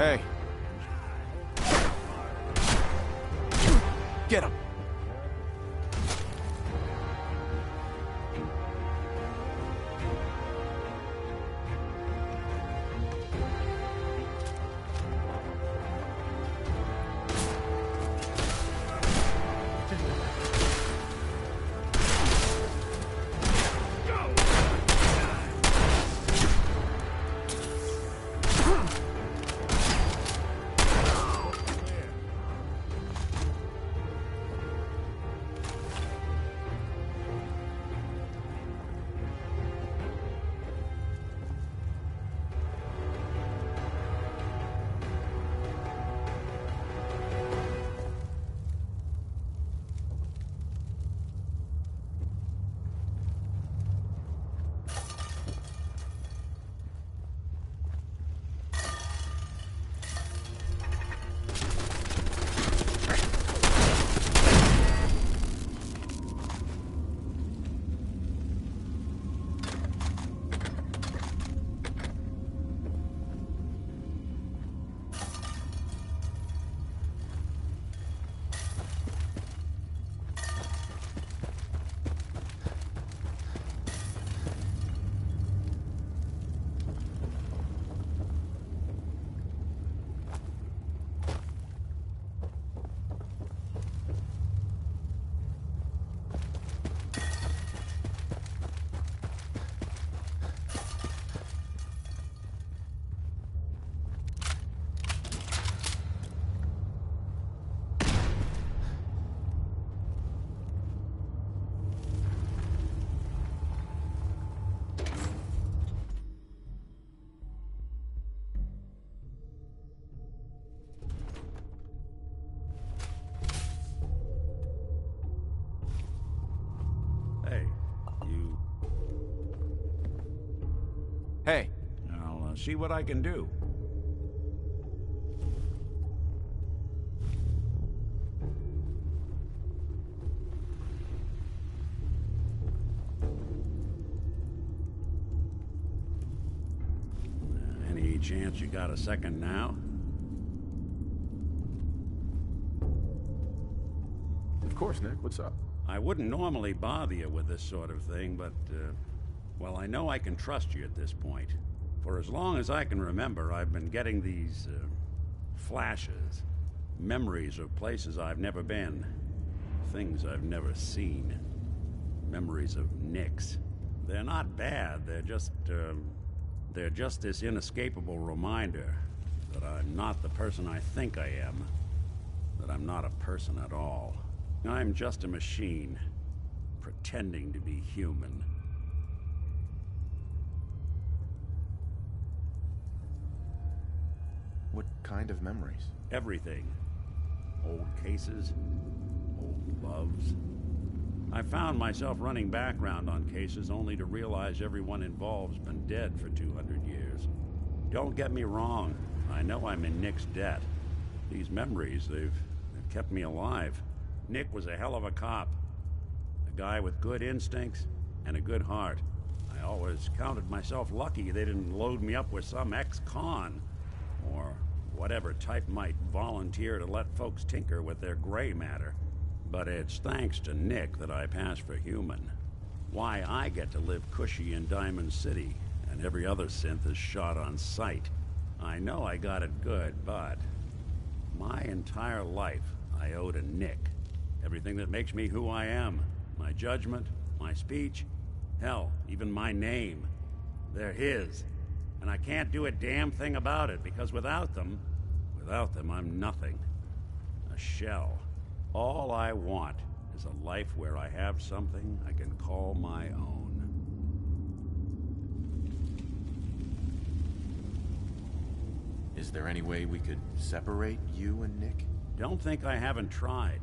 Hey. Get him. Hey, you... Hey! I'll see what I can do. Any chance you got a second now? Of course, Nick. What's up? I wouldn't normally bother you with this sort of thing, but, well, I know I can trust you at this point. For as long as I can remember, I've been getting these, flashes. Memories of places I've never been. Things I've never seen. Memories of Nicks. They're not bad, they're just this inescapable reminder that I'm not the person I think I am. That I'm not a person at all. I'm just a machine, pretending to be human. What kind of memories? Everything. Old cases, old loves. I found myself running background on cases only to realize everyone involved's been dead for 200 years. Don't get me wrong, I know I'm in Nick's debt. These memories, they've kept me alive. Nick was a hell of a cop. A guy with good instincts and a good heart. I always counted myself lucky they didn't load me up with some ex-con, or whatever type might volunteer to let folks tinker with their gray matter. But it's thanks to Nick that I pass for human. Why I get to live cushy in Diamond City, and every other synth is shot on sight. I know I got it good, but my entire life I owe to Nick. Everything that makes me who I am. My judgment, my speech, hell, even my name. They're his. And I can't do a damn thing about it, because without them, I'm nothing. A shell. All I want is a life where I have something I can call my own. Is there any way we could separate you and Nick? Don't think I haven't tried.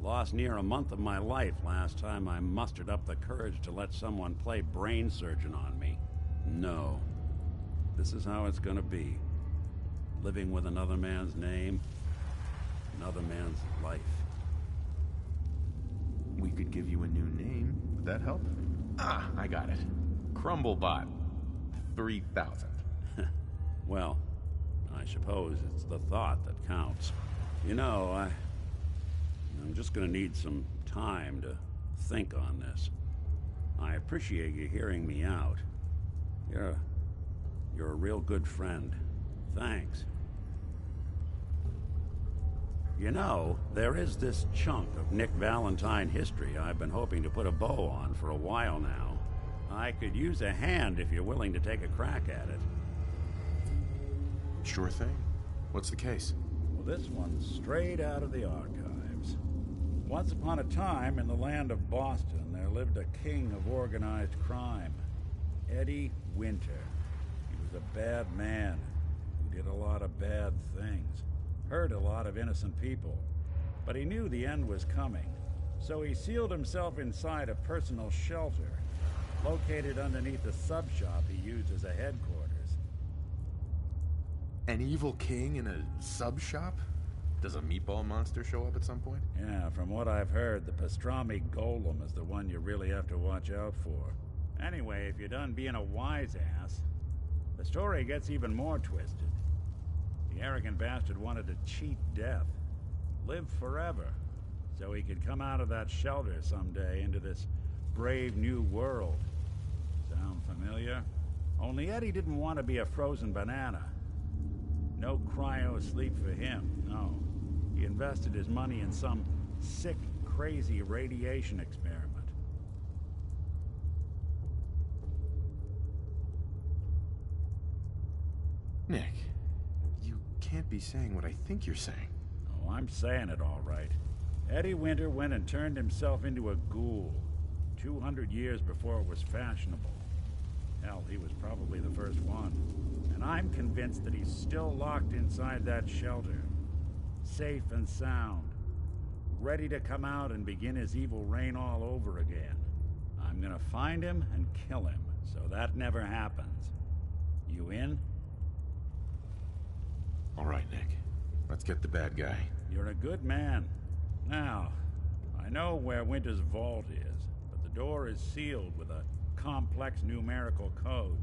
Lost near a month of my life last time I mustered up the courage to let someone play brain surgeon on me. No. This is how it's gonna be. Living with another man's name, another man's life. We could give you a new name. Would that help? Ah, I got it. Crumblebot. 3000. Well, I suppose it's the thought that counts. You know, I'm just gonna need some time to think on this. I appreciate you hearing me out. You're a real good friend. Thanks. You know, there is this chunk of Nick Valentine history I've been hoping to put a bow on for a while now. I could use a hand if you're willing to take a crack at it. Sure thing. What's the case? Well, this one's straight out of the archives. Once upon a time, in the land of Boston, there lived a king of organized crime. Eddie Winter. He was a bad man who did a lot of bad things. Hurt a lot of innocent people. But he knew the end was coming. So he sealed himself inside a personal shelter, located underneath a sub-shop he used as a headquarters. An evil king in a sub-shop? Does a meatball monster show up at some point? Yeah, from what I've heard, the pastrami golem is the one you really have to watch out for. Anyway, if you're done being a wise ass, the story gets even more twisted. The arrogant bastard wanted to cheat death, live forever, so he could come out of that shelter someday into this brave new world. Sound familiar? Only Eddie didn't want to be a frozen banana. No cryo sleep for him, no. He invested his money in some sick, crazy radiation experiment. Nick, you can't be saying what I think you're saying. Oh, I'm saying it all right. Eddie Winter went and turned himself into a ghoul 200 years before it was fashionable. Hell, he was probably the first one. And I'm convinced that he's still locked inside that shelter. Safe and sound. Ready to come out and begin his evil reign all over again. I'm gonna find him and kill him, so that never happens. You in? All right, Nick. Let's get the bad guy. You're a good man. Now, I know where Winter's vault is, but the door is sealed with a complex numerical code.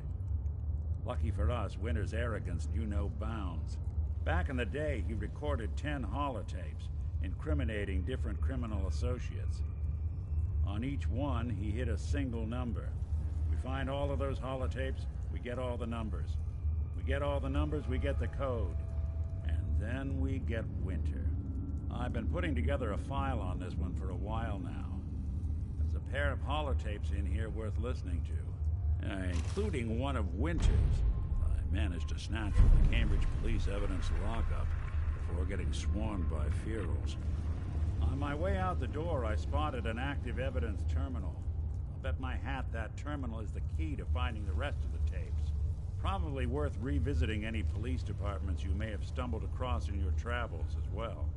Lucky for us, Winter's arrogance knew no bounds. Back in the day, he recorded 10 holotapes, incriminating different criminal associates. On each one, he hit a single number. We find all of those holotapes, we get all the numbers. We get all the numbers, we get the code. And then we get Winter. I've been putting together a file on this one for a while now. There's a pair of holotapes in here worth listening to, including one of Winter's. I managed to snatch from the Cambridge Police evidence lockup before getting swarmed by ferals. On my way out the door, I spotted an active evidence terminal. I'll bet my hat that terminal is the key to finding the rest of the tapes. Probably worth revisiting any police departments you may have stumbled across in your travels as well.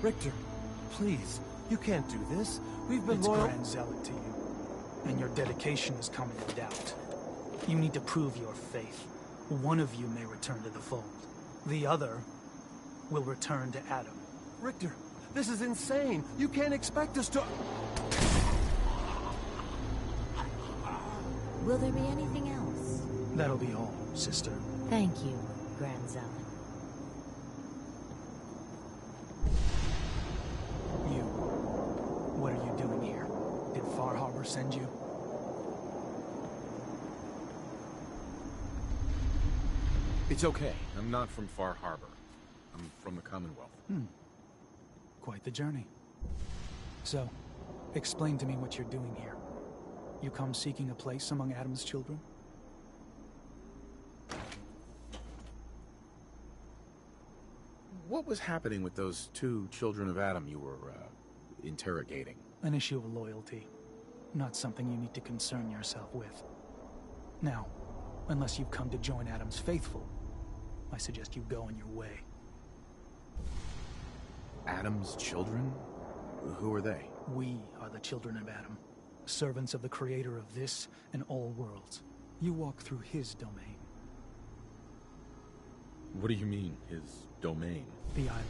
Richter, please, you can't do this. We've been It's loyal... Grand Zealot to you, and your dedication is coming in doubt. You need to prove your faith. One of you may return to the fold. The other will return to Adam. Richter, this is insane. You can't expect us to... Will there be anything else? That'll be all, sister. Thank you, Grand Zealot. You. What are you doing here? Did Far Harbor send you? It's okay. I'm not from Far Harbor. I'm from the Commonwealth. Quite the journey. So, explain to me what you're doing here. You come seeking a place among Adam's children? What was happening with those two children of Adam you were, interrogating? An issue of loyalty. Not something you need to concern yourself with. Now, unless you've come to join Adam's faithful, I suggest you go on your way. Adam's children? Who are they? We are the children of Adam, servants of the creator of this and all worlds. You walk through his domain. What do you mean, his domain? The island.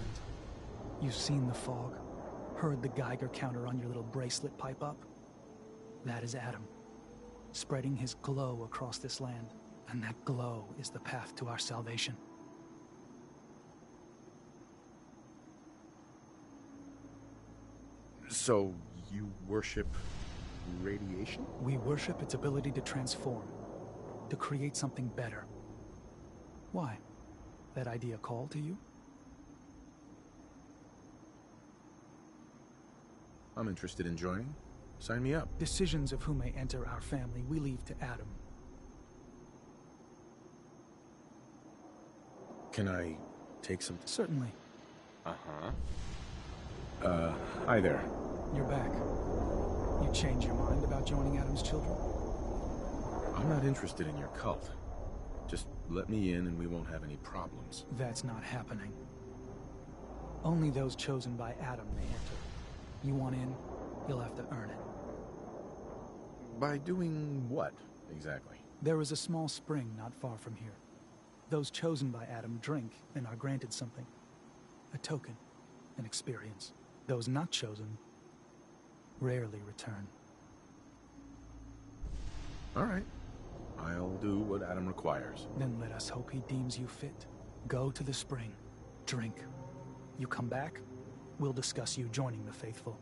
You've seen the fog, heard the Geiger counter on your little bracelet pipe up? That is Adam, spreading his glow across this land, and that glow is the path to our salvation. So, you worship radiation? We worship its ability to transform, to create something better. Why? That idea call to you? I'm interested in joining. Sign me up. Decisions of who may enter our family we leave to Adam. Can I take some... Certainly. Uh-huh. Hi there. You're back. You changed your mind about joining Adam's children? I'm not interested in your cult. Just let me in and we won't have any problems. That's not happening. Only those chosen by Adam may enter. You want in, you'll have to earn it. By doing what, exactly? There is a small spring not far from here. Those chosen by Adam drink and are granted something. A token, an experience. Those not chosen rarely return. All right. I'll do what Adam requires. Then let us hope he deems you fit. Go to the spring. Drink. You come back, we'll discuss you joining the faithful.